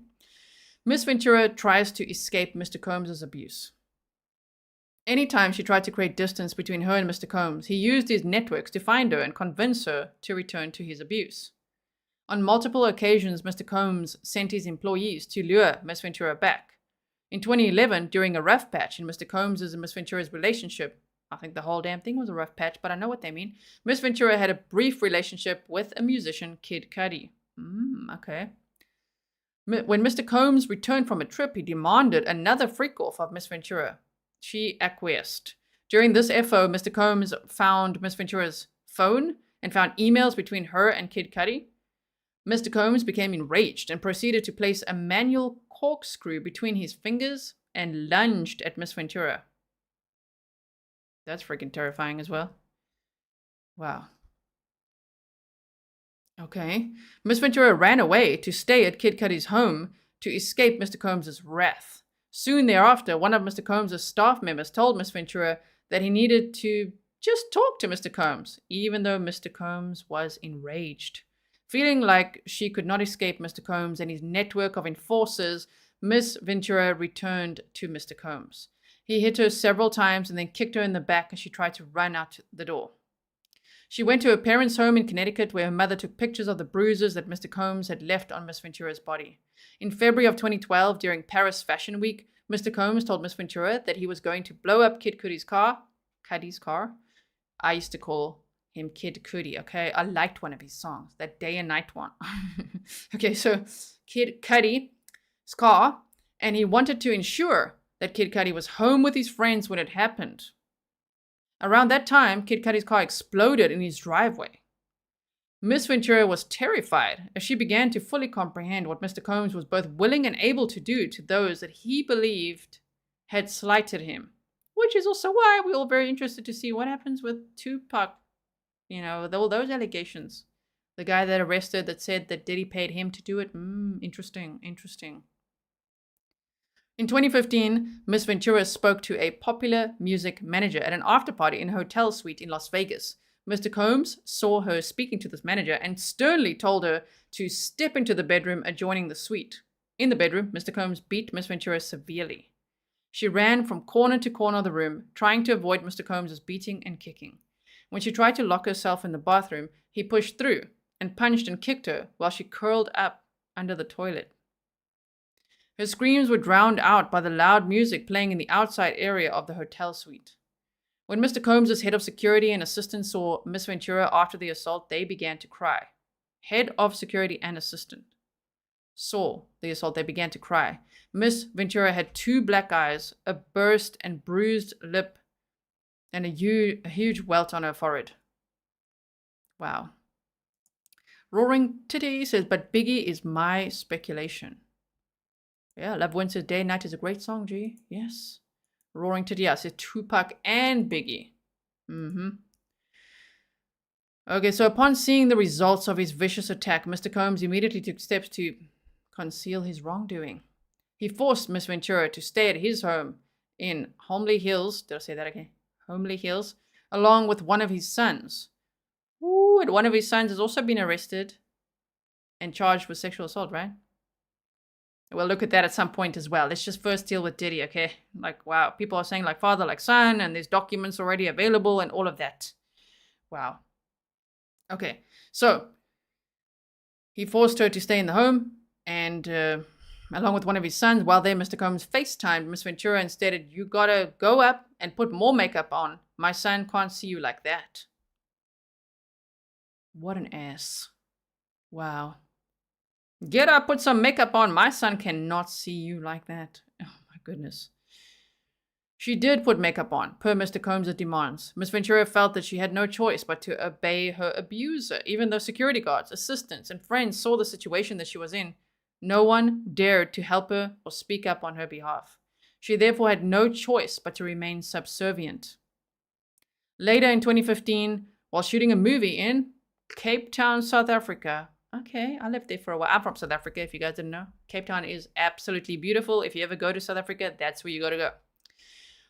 Miss Ventura tries to escape Mr. Combs' abuse. Anytime she tried to create distance between her and Mr. Combs, he used his networks to find her and convince her to return to his abuse. On multiple occasions, Mr. Combs sent his employees to lure Miss Ventura back. In 2011, during a rough patch in Mr. Combs' and Miss Ventura's relationship, I think the whole damn thing was a rough patch, but I know what they mean. Miss Ventura had a brief relationship with a musician, Kid Cudi. Okay. When Mr. Combs returned from a trip, he demanded another freak-off of Miss Ventura. She acquiesced. During this FO, Mr. Combs found Miss Ventura's phone and found emails between her and Kid Cudi. Mr. Combs became enraged and proceeded to place a manual corkscrew between his fingers and lunged at Miss Ventura. That's freaking terrifying as well. Wow. Okay. Miss Ventura ran away to stay at Kid Cudi's home to escape Mr. Combs' wrath. Soon thereafter, one of Mr. Combs' staff members told Miss Ventura that he needed to just talk to Mr. Combs, even though Mr. Combs was enraged. Feeling like she could not escape Mr. Combs and his network of enforcers, Miss Ventura returned to Mr. Combs. He hit her several times and then kicked her in the back as she tried to run out the door. She went to her parents' home in Connecticut where her mother took pictures of the bruises that Mr. Combs had left on Miss Ventura's body. In February of 2012, during Paris Fashion Week, Mr. Combs told Miss Ventura that he was going to blow up Kid Cudi's car. Cudi's car? I used to call him Kid Cudi, okay? I liked one of his songs, that Day and Night one. Okay, so Kid Cudi's car, and he wanted to ensure that Kid Cudi was home with his friends when it happened. Around that time, Kid Cudi's car exploded in his driveway. Miss Ventura was terrified as she began to fully comprehend what Mr. Combs was both willing and able to do to those that he believed had slighted him, which is also why we're all very interested to see what happens with Tupac. You know, all those allegations. The guy that arrested that said that Diddy paid him to do it. Interesting. In 2015, Miss Ventura spoke to a popular music manager at an after-party in a hotel suite in Las Vegas. Mr. Combs saw her speaking to this manager and sternly told her to step into the bedroom adjoining the suite. In the bedroom, Mr. Combs beat Miss Ventura severely. She ran from corner to corner of the room, trying to avoid Mr. Combs' beating and kicking. When she tried to lock herself in the bathroom, he pushed through and punched and kicked her while she curled up under the toilet. Her screams were drowned out by the loud music playing in the outside area of the hotel suite. When Mr. Combs' head of security and assistant saw Miss Ventura after the assault, they began to cry. Head of security and assistant saw the assault, they began to cry. Miss Ventura had 2 black eyes, a burst and bruised lip, and a huge welt on her forehead. Wow. Roaring Titty says, but Biggie is my speculation. Yeah, Love Wins says, Day and Night is a great song, G. Yes. Roaring Titty, yeah, says Tupac and Biggie. Okay, so upon seeing the results of his vicious attack, Mr. Combs immediately took steps to conceal his wrongdoing. He forced Miss Ventura to stay at his home in Homely Hills. Did I say that okay? Homely Hills, along with one of his sons. Ooh, and one of his sons has also been arrested and charged with sexual assault, right? We'll look at that at some point as well. Let's just first deal with Diddy, okay? Like, wow, people are saying like father, like son, and there's documents already available and all of that. Wow. Okay, so he forced her to stay in the home, and along with one of his sons, while there, Mr. Combs FaceTimed Miss Ventura and stated, "You gotta go up and put more makeup on. My son can't see you like that." What an ass. Wow. Get up, put some makeup on. My son cannot see you like that. Oh my goodness. She did put makeup on, per Mr. Combs' demands. Miss Ventura felt that she had no choice but to obey her abuser, even though security guards, assistants, and friends saw the situation that she was in. No one dared to help her or speak up on her behalf. She therefore had no choice but to remain subservient. Later in 2015, while shooting a movie in Cape Town, South Africa. Okay, I lived there for a while. I'm from South Africa, if you guys didn't know. Cape Town is absolutely beautiful. If you ever go to South Africa, that's where you gotta go.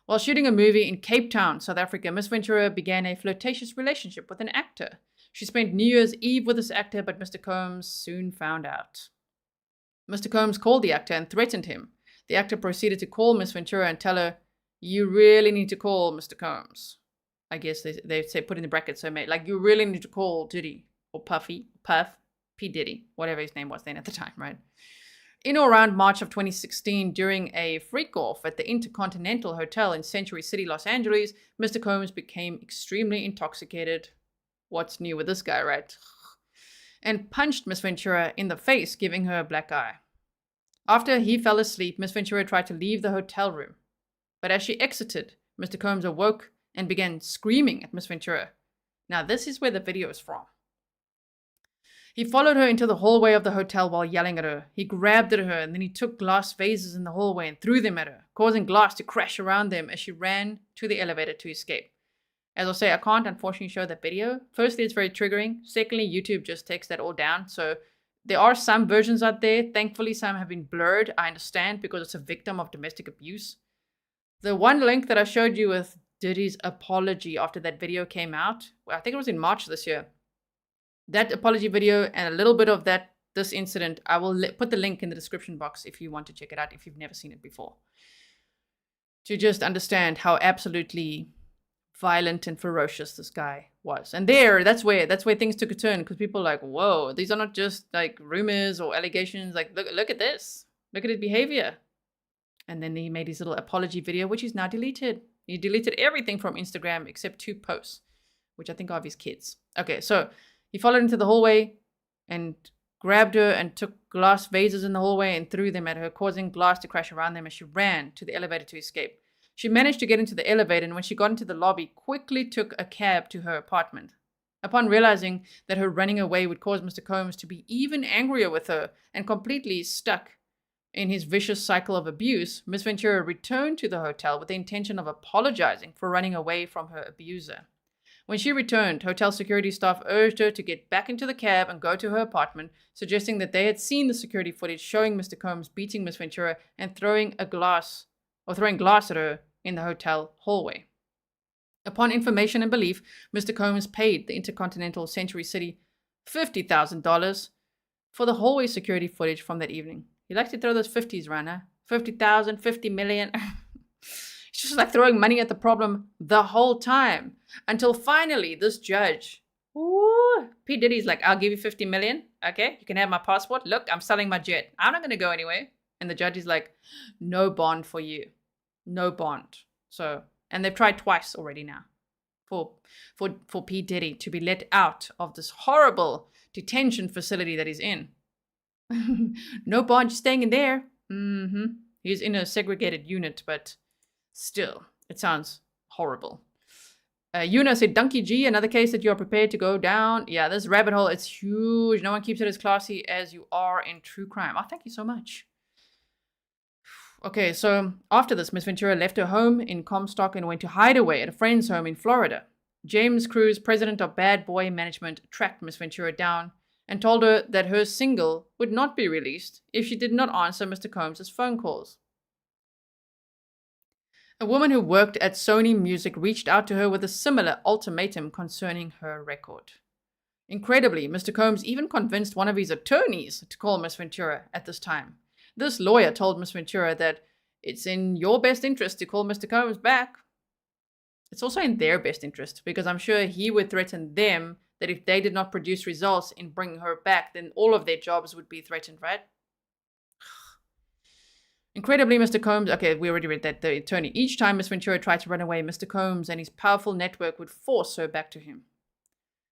While shooting a movie in Cape Town, South Africa, Miss Ventura began a flirtatious relationship with an actor. She spent New Year's Eve with this actor, but Mr. Combs soon found out. Mr. Combs called the actor and threatened him. The actor proceeded to call Miss Ventura and tell her, "You really need to call Mr. Combs." I guess they say put in the brackets, so mate, like, you really need to call Diddy or Puff P Diddy, whatever his name was then at the time, right? In or around March of 2016, during a freak-off at the Intercontinental Hotel in Century City, Los Angeles, Mr. Combs became extremely intoxicated. What's new with this guy, right? And punched Miss Ventura in the face, giving her a black eye. After he fell asleep, Miss Ventura tried to leave the hotel room. But as she exited, Mr. Combs awoke and began screaming at Miss Ventura. Now, this is where the video is from. He followed her into the hallway of the hotel while yelling at her. He grabbed at her, and then he took glass vases in the hallway and threw them at her, causing glass to crash around them as she ran to the elevator to escape. As I'll say, I can't unfortunately show that video. Firstly, it's very triggering. Secondly, YouTube just takes that all down. So there are some versions out there. Thankfully, some have been blurred. I understand, because it's a victim of domestic abuse. The one link that I showed you with Diddy's apology after that video came out, I think it was in March this year. That apology video and a little bit of this incident, I will put the link in the description box if you want to check it out, if you've never seen it before. To just understand how absolutely violent and ferocious this guy was. And that's where things took a turn, because people are like, whoa, these are not just like rumors or allegations. Like, look at this. Look at his behavior. And then he made his little apology video, which is now deleted. He deleted everything from Instagram except 2 posts, which I think are of his kids. Okay, so he followed into the hallway and grabbed her and took glass vases in the hallway and threw them at her, causing glass to crash around them as she ran to the elevator to escape. She managed to get into the elevator, and when she got into the lobby, quickly took a cab to her apartment. Upon realizing that her running away would cause Mr. Combs to be even angrier with her and completely stuck in his vicious cycle of abuse, Miss Ventura returned to the hotel with the intention of apologizing for running away from her abuser. When she returned, hotel security staff urged her to get back into the cab and go to her apartment, suggesting that they had seen the security footage showing Mr. Combs beating Miss Ventura and throwing glass at her in the hotel hallway. Upon information and belief, Mr. Combs paid the Intercontinental Century City $50,000 for the hallway security footage from that evening. He likes to throw those 50s around, huh? 50,000, 50 million. It's just like throwing money at the problem the whole time. Until finally, this judge, P. Diddy's like, I'll give you 50 million. Okay, you can have my passport. Look, I'm selling my jet. I'm not going to go anywhere. And the judge is like, no bond for you. No bond. So, and they've tried twice already now for P. Diddy to be let out of this horrible detention facility that he's in. No bond, you're staying in there. He's in a segregated unit, but still, it sounds horrible. Yuna said, Donkey G, another case that you are prepared to go down. Yeah, this rabbit hole, it's huge. No one keeps it as classy as you are in true crime. Oh, thank you so much. Okay, so after this, Miss Ventura left her home in Comstock and went to Hideaway at a friend's home in Florida. James Cruz, president of Bad Boy Management, tracked Miss Ventura down and told her that her single would not be released if she did not answer Mr. Combs' phone calls. A woman who worked at Sony Music reached out to her with a similar ultimatum concerning her record. Incredibly, Mr. Combs even convinced one of his attorneys to call Miss Ventura at this time. This lawyer told Miss Ventura that it's in your best interest to call Mr. Combs back. It's also in their best interest, because I'm sure he would threaten them that if they did not produce results in bringing her back, then all of their jobs would be threatened, right? Incredibly, Mr. Combs, okay, we already read that, the attorney. Each time Miss Ventura tried to run away, Mr. Combs and his powerful network would force her back to him.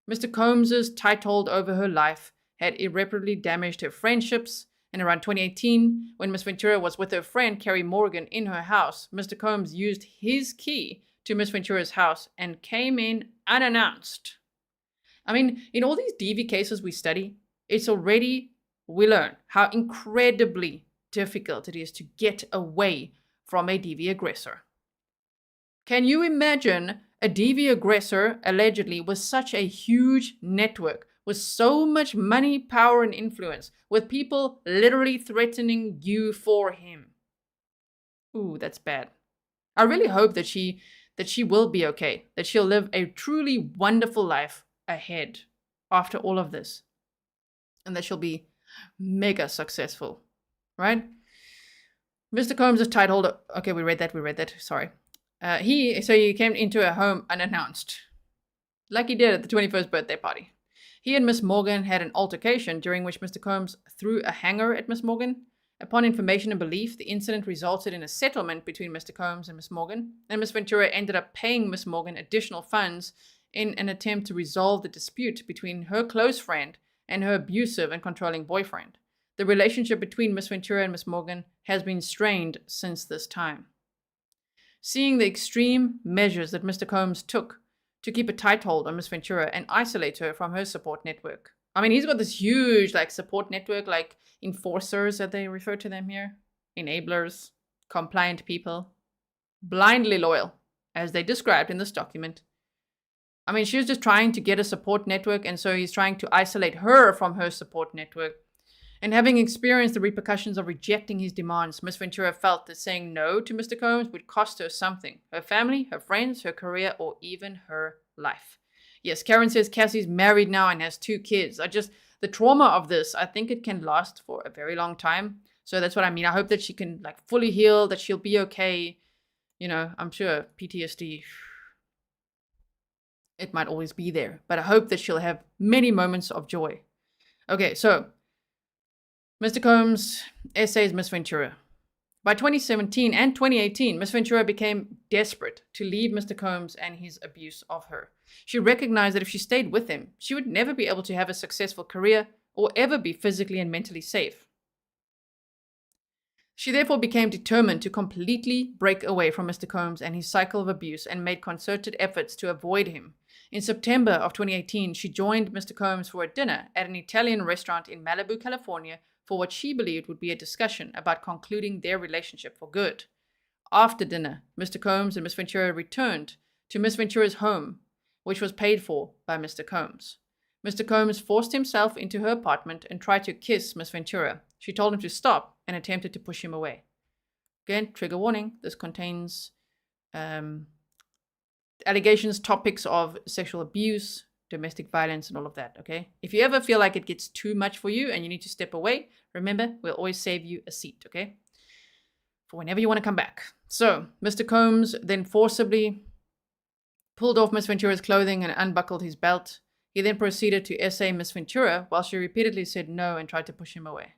Mr. Combs's tight hold over her life had irreparably damaged her friendships, and around 2018, when Miss Ventura was with her friend Carrie Morgan in her house, Mr. Combs used his key to Miss Ventura's house and came in unannounced. I mean, in all these DV cases we study, we learn how incredibly difficult it is to get away from a DV aggressor. Can you imagine a DV aggressor, allegedly, with such a huge network, with so much money, power, and influence, with people literally threatening you for him? Ooh, that's bad. I really hope that she will be okay, that she'll live a truly wonderful life ahead after all of this, and that she'll be mega successful, right? Mr. Combs' tight hold. Okay, we read that. Sorry. He came into her home unannounced, like he did at the 21st birthday party. He and Miss Morgan had an altercation during which Mr. Combs threw a hanger at Miss Morgan. Upon information and belief, the incident resulted in a settlement between Mr. Combs and Miss Morgan, and Miss Ventura ended up paying Miss Morgan additional funds in an attempt to resolve the dispute between her close friend and her abusive and controlling boyfriend. The relationship between Miss Ventura and Miss Morgan has been strained since this time. Seeing the extreme measures that Mr. Combs took to keep a tight hold on Miss Ventura and isolate her from her support network. I mean, he's got this huge support network, like enforcers that they refer to them here, enablers, compliant people, blindly loyal, as they described in this document. I mean, she was just trying to get a support network, and so he's trying to isolate her from her support network. And having experienced the repercussions of rejecting his demands, Miss Ventura felt that saying no to Mr. Combs would cost her something: her family, her friends, her career, or even her life. Yes, Karen says Cassie's married now and has 2 kids. The trauma of this, I think it can last for a very long time. So that's what I mean. I hope that she can fully heal, that she'll be okay. You know, I'm sure PTSD, it might always be there, but I hope that she'll have many moments of joy. Okay, so Mr. Combs essays Miss Ventura. By 2017 and 2018, Miss Ventura became desperate to leave Mr. Combs and his abuse of her. She recognized that if she stayed with him, she would never be able to have a successful career or ever be physically and mentally safe. She therefore became determined to completely break away from Mr. Combs and his cycle of abuse and made concerted efforts to avoid him. In September of 2018, she joined Mr. Combs for a dinner at an Italian restaurant in Malibu, California, for what she believed would be a discussion about concluding their relationship for good. After dinner, Mr. Combs and Miss Ventura returned to Miss Ventura's home, which was paid for by Mr. Combs. Mr. Combs forced himself into her apartment and tried to kiss Miss Ventura. She told him to stop and attempted to push him away. Again, trigger warning, this contains allegations, topics of sexual abuse, domestic violence, and all of that, okay? If you ever feel like it gets too much for you and you need to step away, remember, we'll always save you a seat, okay? For whenever you want to come back. So, Mr. Combs then forcibly pulled off Miss Ventura's clothing and unbuckled his belt. He then proceeded to essay Miss Ventura while she repeatedly said no and tried to push him away.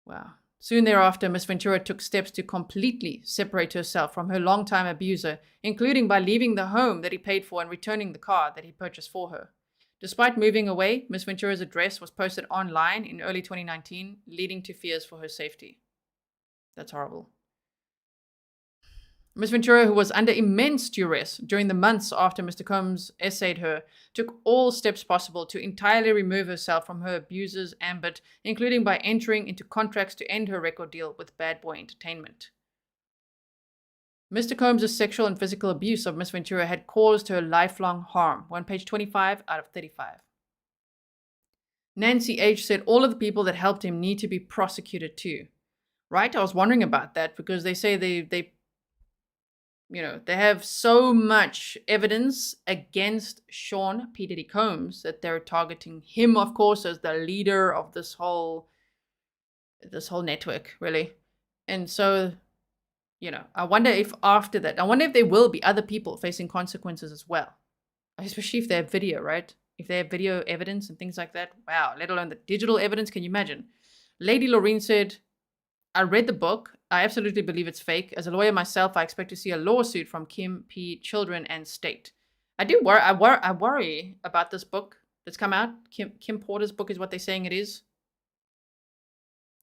Wow. Soon thereafter, Miss Ventura took steps to completely separate herself from her longtime abuser, including by leaving the home that he paid for and returning the car that he purchased for her. Despite moving away, Miss Ventura's address was posted online in early 2019, leading to fears for her safety. That's horrible. Miss Ventura, who was under immense duress during the months after Mr. Combs essayed her, took all steps possible to entirely remove herself from her abuser's ambit, including by entering into contracts to end her record deal with Bad Boy Entertainment. Mr. Combs' sexual and physical abuse of Miss Ventura had caused her lifelong harm. We're on page 25 out of 35. Nancy H. said all of the people that helped him need to be prosecuted too. Right? I was wondering about that because they say they You know, they have so much evidence against Sean P Diddy Combs that they're targeting him, of course, as the leader of this whole network, really. And so, you know, I wonder if after that, I wonder if there will be other people facing consequences as well, especially if they have video, right? If they have video evidence and things like that. Wow, let alone the digital evidence. Can you imagine? Lady Loreen said, I read the book. I absolutely believe it's fake. As a lawyer myself, I expect to see a lawsuit from Kim P. Children and State. I do worry. I worry about this book that's come out. Kim Porter's book is what they're saying it is.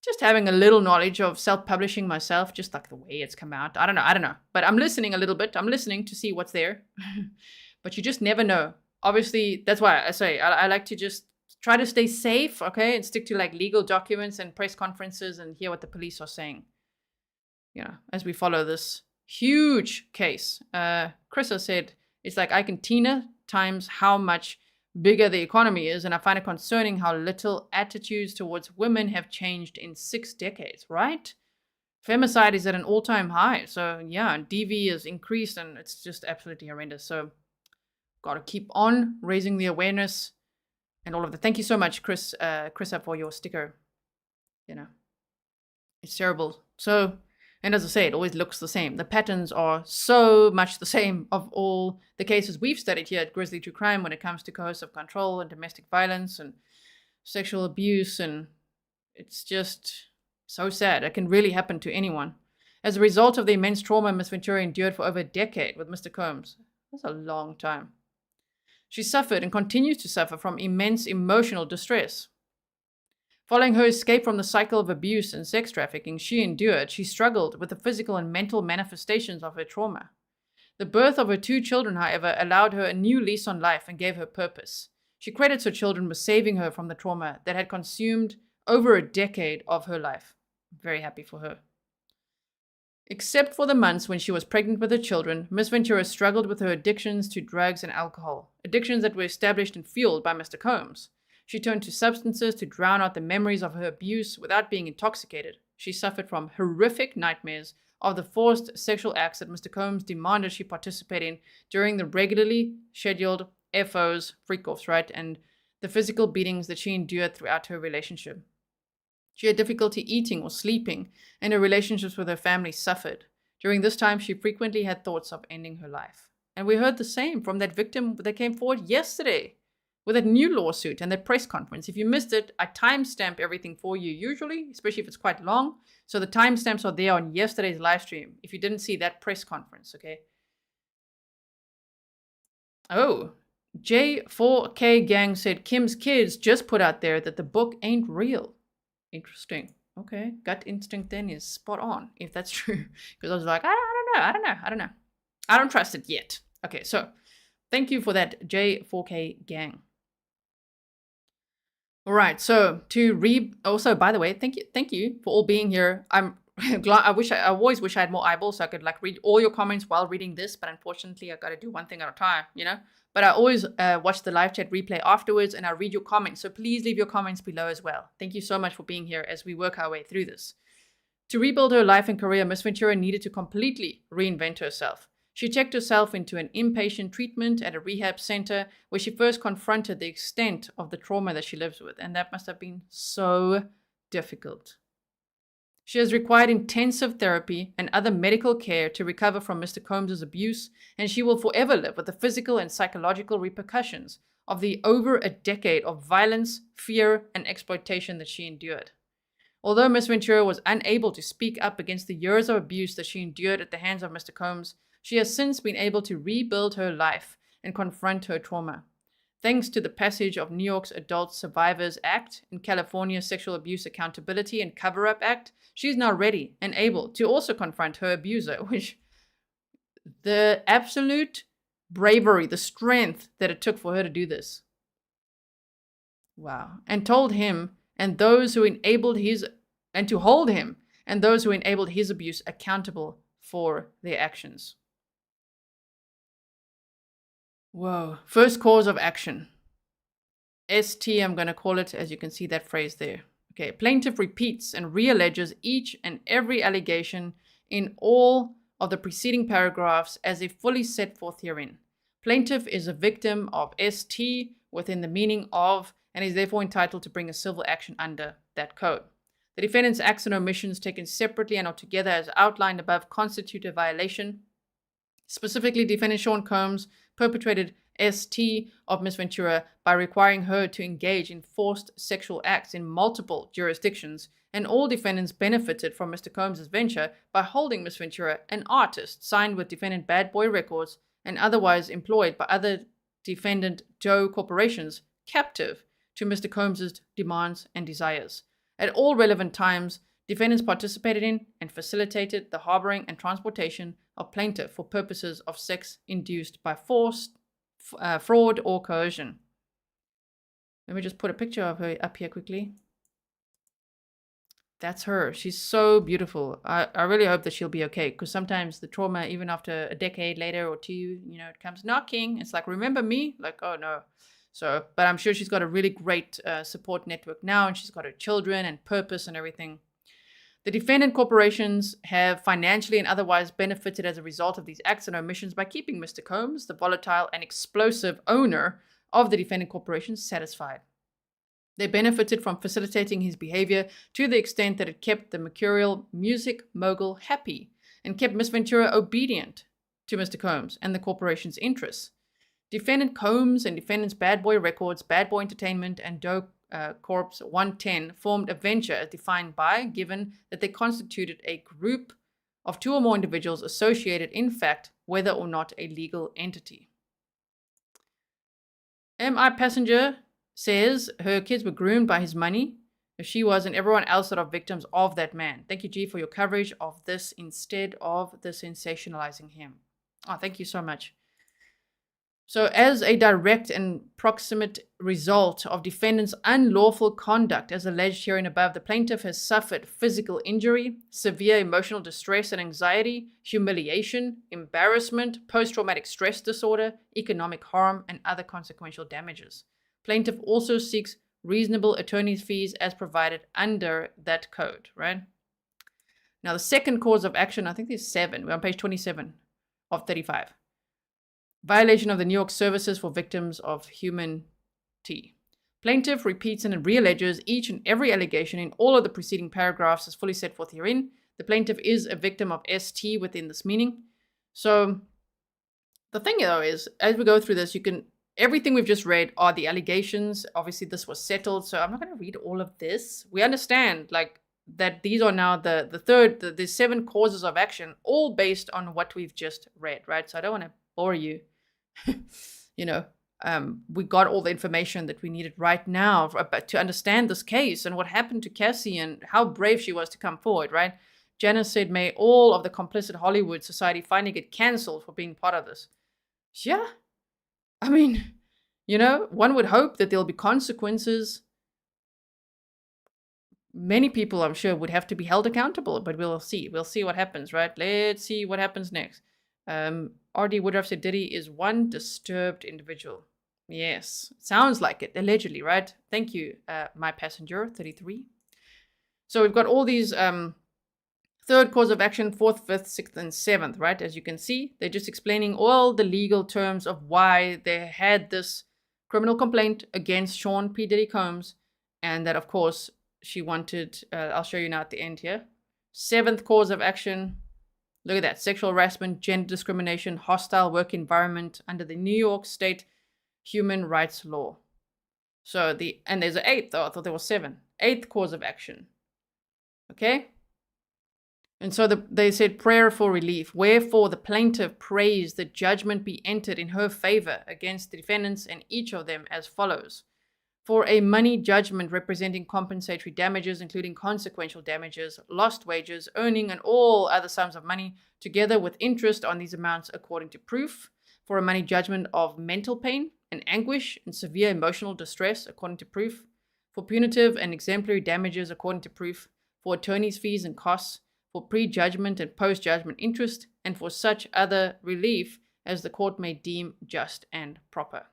Just having a little knowledge of self-publishing myself, just like the way it's come out. I don't know. But I'm listening a little bit. I'm listening to see what's there. But you just never know. Obviously, that's why I say I like to just try to stay safe, okay, and stick to like legal documents and press conferences and hear what the police are saying, you know, as we follow this huge case. Chris said, it's like Argentina times how much bigger the economy is, and I find it concerning how little attitudes towards women have changed in 6 decades, right? Femicide is at an all-time high, so yeah, DV has increased, and it's just absolutely horrendous. So, got to keep on raising the awareness and all of that. Thank you so much, Chris, for your sticker. You know, it's terrible. So, and as I say, it always looks the same. The patterns are so much the same of all the cases we've studied here at Grizzly True Crime when it comes to coercive control and domestic violence and sexual abuse. And it's just so sad. It can really happen to anyone. As a result of the immense trauma Ms. Ventura endured for over a decade with Mr. Combs. That's a long time. She suffered and continues to suffer from immense emotional distress. Following her escape from the cycle of abuse and sex trafficking she struggled with the physical and mental manifestations of her trauma. The birth of her 2 children, however, allowed her a new lease on life and gave her purpose. She credits her children with saving her from the trauma that had consumed over a decade of her life. I'm very happy for her. Except for the months when she was pregnant with her children, Ms. Ventura struggled with her addictions to drugs and alcohol, addictions that were established and fueled by Mr. Combs. She turned to substances to drown out the memories of her abuse without being intoxicated. She suffered from horrific nightmares of the forced sexual acts that Mr. Combs demanded she participate in during the regularly scheduled FOs, freak-offs, right, and the physical beatings that she endured throughout her relationship. She had difficulty eating or sleeping, and her relationships with her family suffered. During this time, she frequently had thoughts of ending her life. And we heard the same from that victim that came forward yesterday with that new lawsuit and that press conference. If you missed it, I timestamp everything for you usually, especially if it's quite long. So the timestamps are there on yesterday's live stream if you didn't see that press conference, okay? Oh, J4K Gang said Kim's kids just put out there that the book ain't real. Interesting. Okay. Gut instinct then is spot on, if that's true. Because I was like, I don't know. I don't trust it yet. Okay, so thank you for that, J4K Gang. All right, so also, by the way, thank you for all being here. I'm glad. I always wish I had more eyeballs so I could like read all your comments while reading this, but unfortunately I got to do one thing at a time, you know. But I always watch the live chat replay afterwards, and I read your comments. So please leave your comments below as well. Thank you so much for being here as we work our way through this. To rebuild her life and career, Ms. Ventura needed to completely reinvent herself. She checked herself into an inpatient treatment at a rehab center where she first confronted the extent of the trauma that she lives with, and that must have been so difficult. She has required intensive therapy and other medical care to recover from Mr. Combs' abuse, and she will forever live with the physical and psychological repercussions of the over a decade of violence, fear, and exploitation that she endured. Although Ms. Ventura was unable to speak up against the years of abuse that she endured at the hands of Mr. Combs, she has since been able to rebuild her life and confront her trauma. Thanks to the passage of New York's Adult Survivors Act and California's Sexual Abuse Accountability and Cover-Up Act, she is now ready and able to also confront her abuser, which the absolute bravery, the strength that it took for her to do this. Wow. And told him and those who enabled his, and to hold him and those who enabled his abuse accountable for their actions. Whoa. First cause of action. ST, I'm going to call it, as you can see that phrase there. Okay. Plaintiff repeats and realleges each and every allegation in all of the preceding paragraphs as if fully set forth herein. Plaintiff is a victim of ST within the meaning of and is therefore entitled to bring a civil action under that code. The defendant's acts and omissions taken separately and or together as outlined above constitute a violation. Specifically, defendant Sean Combs perpetrated ST of Ms. Ventura by requiring her to engage in forced sexual acts in multiple jurisdictions, and all defendants benefited from Mr. Combs' venture by holding Ms. Ventura, an artist signed with defendant Bad Boy Records and otherwise employed by other defendant Joe corporations, captive to Mr. Combs' demands and desires. At all relevant times, defendants participated in and facilitated the harboring and transportation of plaintiff for purposes of sex induced by force, fraud, or coercion. Let me just put a picture of her up here quickly. That's her. She's so beautiful. I really hope that she'll be okay, because sometimes the trauma, even after a decade later or two, you know, it comes knocking. It's like, remember me? Like, oh no. So, but I'm sure she's got a really great support network now, and she's got her children and purpose and everything. The defendant corporations have financially and otherwise benefited as a result of these acts and omissions by keeping Mr. Combs, the volatile and explosive owner of the defendant corporations, satisfied. They benefited from facilitating his behavior to the extent that it kept the mercurial music mogul happy and kept Miss Ventura obedient to Mr. Combs and the corporation's interests. Defendant Combs and defendants Bad Boy Records, Bad Boy Entertainment, and Doe Corp's 110 formed a venture as defined by, given that they constituted a group of two or more individuals associated in fact, whether or not a legal entity. M.I. Passenger says her kids were groomed by his money, as she was and everyone else that are victims of that man. Thank you, G, for your coverage of this instead of the sensationalizing him. Oh, thank you so much. So as a direct and proximate result of defendant's unlawful conduct, as alleged herein above, the plaintiff has suffered physical injury, severe emotional distress and anxiety, humiliation, embarrassment, post-traumatic stress disorder, economic harm, and other consequential damages. Plaintiff also seeks reasonable attorney's fees as provided under that code, right? Now, the second cause of action, I think there's 7. We're on page 27 of 35. Violation of the New York Services for Victims of Human T. Plaintiff repeats and realleges each and every allegation in all of the preceding paragraphs as fully set forth herein. The plaintiff is a victim of ST within this meaning. So the thing, though, is as we go through this, everything we've just read are the allegations. Obviously, this was settled, so I'm not going to read all of this. We understand, like, that these are now the 7 causes of action, all based on what we've just read, right? So I don't want to bore you. You know, we got all the information that we needed right now to understand this case and what happened to Cassie and how brave she was to come forward, right? Janice said, may all of the complicit Hollywood society finally get cancelled for being part of this. Yeah. I mean, you know, one would hope that there'll be consequences. Many people, I'm sure, would have to be held accountable, but we'll see. We'll see what happens, right? Let's see what happens next. R.D. Woodruff said Diddy is one disturbed individual. Yes, sounds like it, allegedly, right? Thank you, my passenger, 33. So we've got all these third cause of action, 4th, 5th, 6th, and 7th, right? As you can see, they're just explaining all the legal terms of why they had this criminal complaint against Sean P Diddy Combs, and that, of course, she wanted, I'll show you now at the end here. 7th cause of action, look at that, sexual harassment, gender discrimination, hostile work environment under the New York State human rights law. So and there's an 8th, though, I thought there was 7. 8th cause of action, okay? And so they said prayer for relief. Wherefore the plaintiff prays that judgment be entered in her favor against the defendants and each of them as follows. For a money judgment representing compensatory damages, including consequential damages, lost wages, earning, and all other sums of money, together with interest on these amounts according to proof. For a money judgment of mental pain and anguish and severe emotional distress according to proof. For punitive and exemplary damages according to proof. For attorney's fees and costs. For pre-judgment and post-judgment interest. And for such other relief as the court may deem just and proper.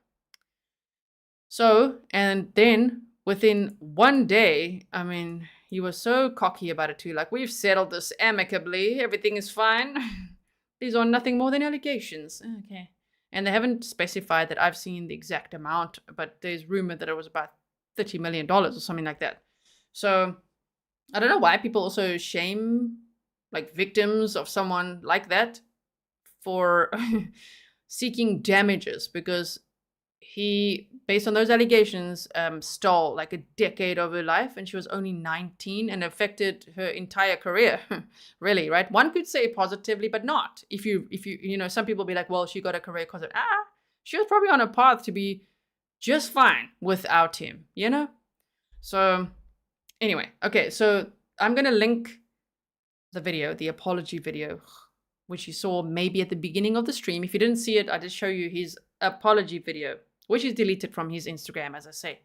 So, and then within one day, I mean, he was so cocky about it too. Like, we've settled this amicably. Everything is fine. these are nothing more than allegations. Okay. And they haven't specified that I've seen the exact amount, but there's rumor that it was about $30 million or something like that. So I don't know why people also shame like victims of someone like that for seeking damages, because he, based on those allegations, stole like a decade of her life, and she was only 19, and affected her entire career. Really, right? One could say positively, but not. If you some people be like, well, she got a career because of, she was probably on a path to be just fine without him, you know? So anyway, okay, so I'm gonna link the video, the apology video, which you saw maybe at the beginning of the stream. If you didn't see it, I just show you his apology video, which is deleted from his Instagram, as I say.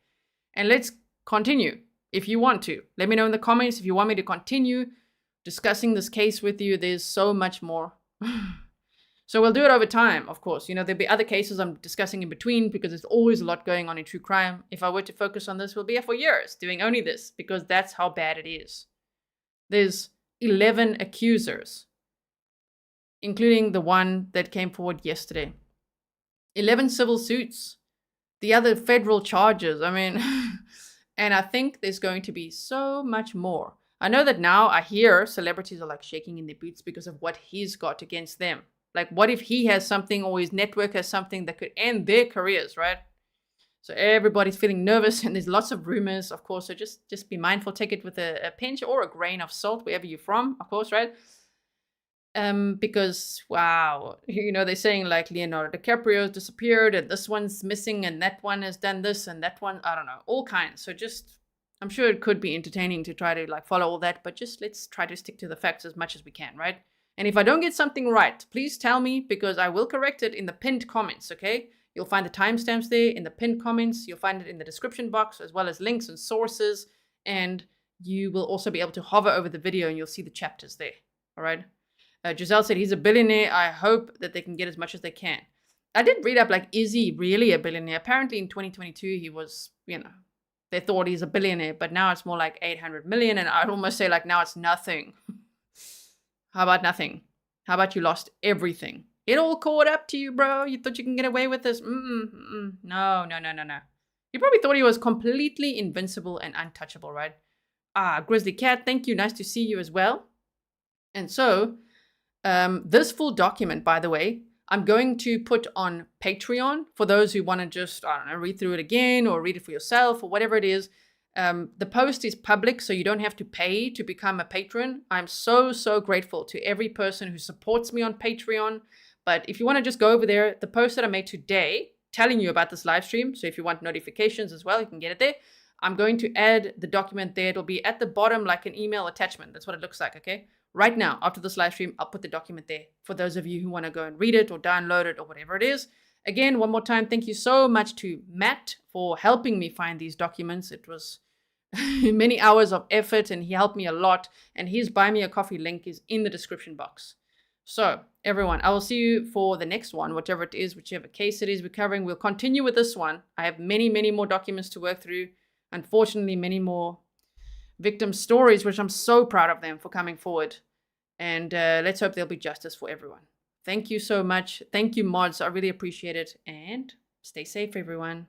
And let's continue if you want to. Let me know in the comments if you want me to continue discussing this case with you. There's so much more. So we'll do it over time, of course. You know, there'll be other cases I'm discussing in between, because there's always a lot going on in true crime. If I were to focus on this, we'll be here for years doing only this, because that's how bad it is. There's 11 accusers, including the one that came forward yesterday. 11 civil suits, the other federal charges. I mean, and I think there's going to be so much more. I know that now I hear celebrities are like shaking in their boots because of what he's got against them. Like, what if he has something, or his network has something that could end their careers, right? So everybody's feeling nervous, and there's lots of rumors, of course. So just be mindful. Take it with a pinch or a grain of salt, wherever you're from, of course, right? Because, wow, you know, they're saying like Leonardo DiCaprio's disappeared, and this one's missing, and that one has done this, and that one, I don't know, all kinds. So just, I'm sure it could be entertaining to try to like follow all that, but just let's try to stick to the facts as much as we can, right? And if I don't get something right, please tell me, because I will correct it in the pinned comments, okay? You'll find the timestamps there in the pinned comments. You'll find it in the description box, as well as links and sources. And you will also be able to hover over the video, and you'll see the chapters there, all right? Giselle said he's a billionaire. I hope that they can get as much as they can. I did read up, like, is he really a billionaire? Apparently in 2022, he was, you know, they thought he's a billionaire, but now it's more like 800 million. And I'd almost say like now it's nothing. How about nothing? How about you lost everything? It all caught up to you, bro. You thought you can get away with this? No. You probably thought he was completely invincible and untouchable, right? Grizzly Cat, thank you. Nice to see you as well. And so, this full document, by the way, I'm going to put on Patreon for those who want to just, I don't know, read through it again or read it for yourself or whatever it is. The post is public, so you don't have to pay to become a patron. I'm so grateful to every person who supports me on Patreon. But if you want to just go over there, the post that I made today telling you about this live stream, so if you want notifications as well, you can get it there. I'm going to add the document there. It'll be at the bottom like an email attachment. That's what it looks like, okay? Right now, after this live stream, I'll put the document there for those of you who want to go and read it or download it or whatever it is. Again, one more time, thank you so much to Matt for helping me find these documents. It was many hours of effort, and he helped me a lot. And his Buy Me a Coffee link is in the description box. So, everyone, I will see you for the next one, whatever it is, whichever case it is we're covering. We'll continue with this one. I have many more documents to work through. Unfortunately, many more victim stories, which I'm so proud of them for coming forward. And let's hope there'll be justice for everyone. Thank you so much. Thank you, mods. I really appreciate it. And stay safe, everyone.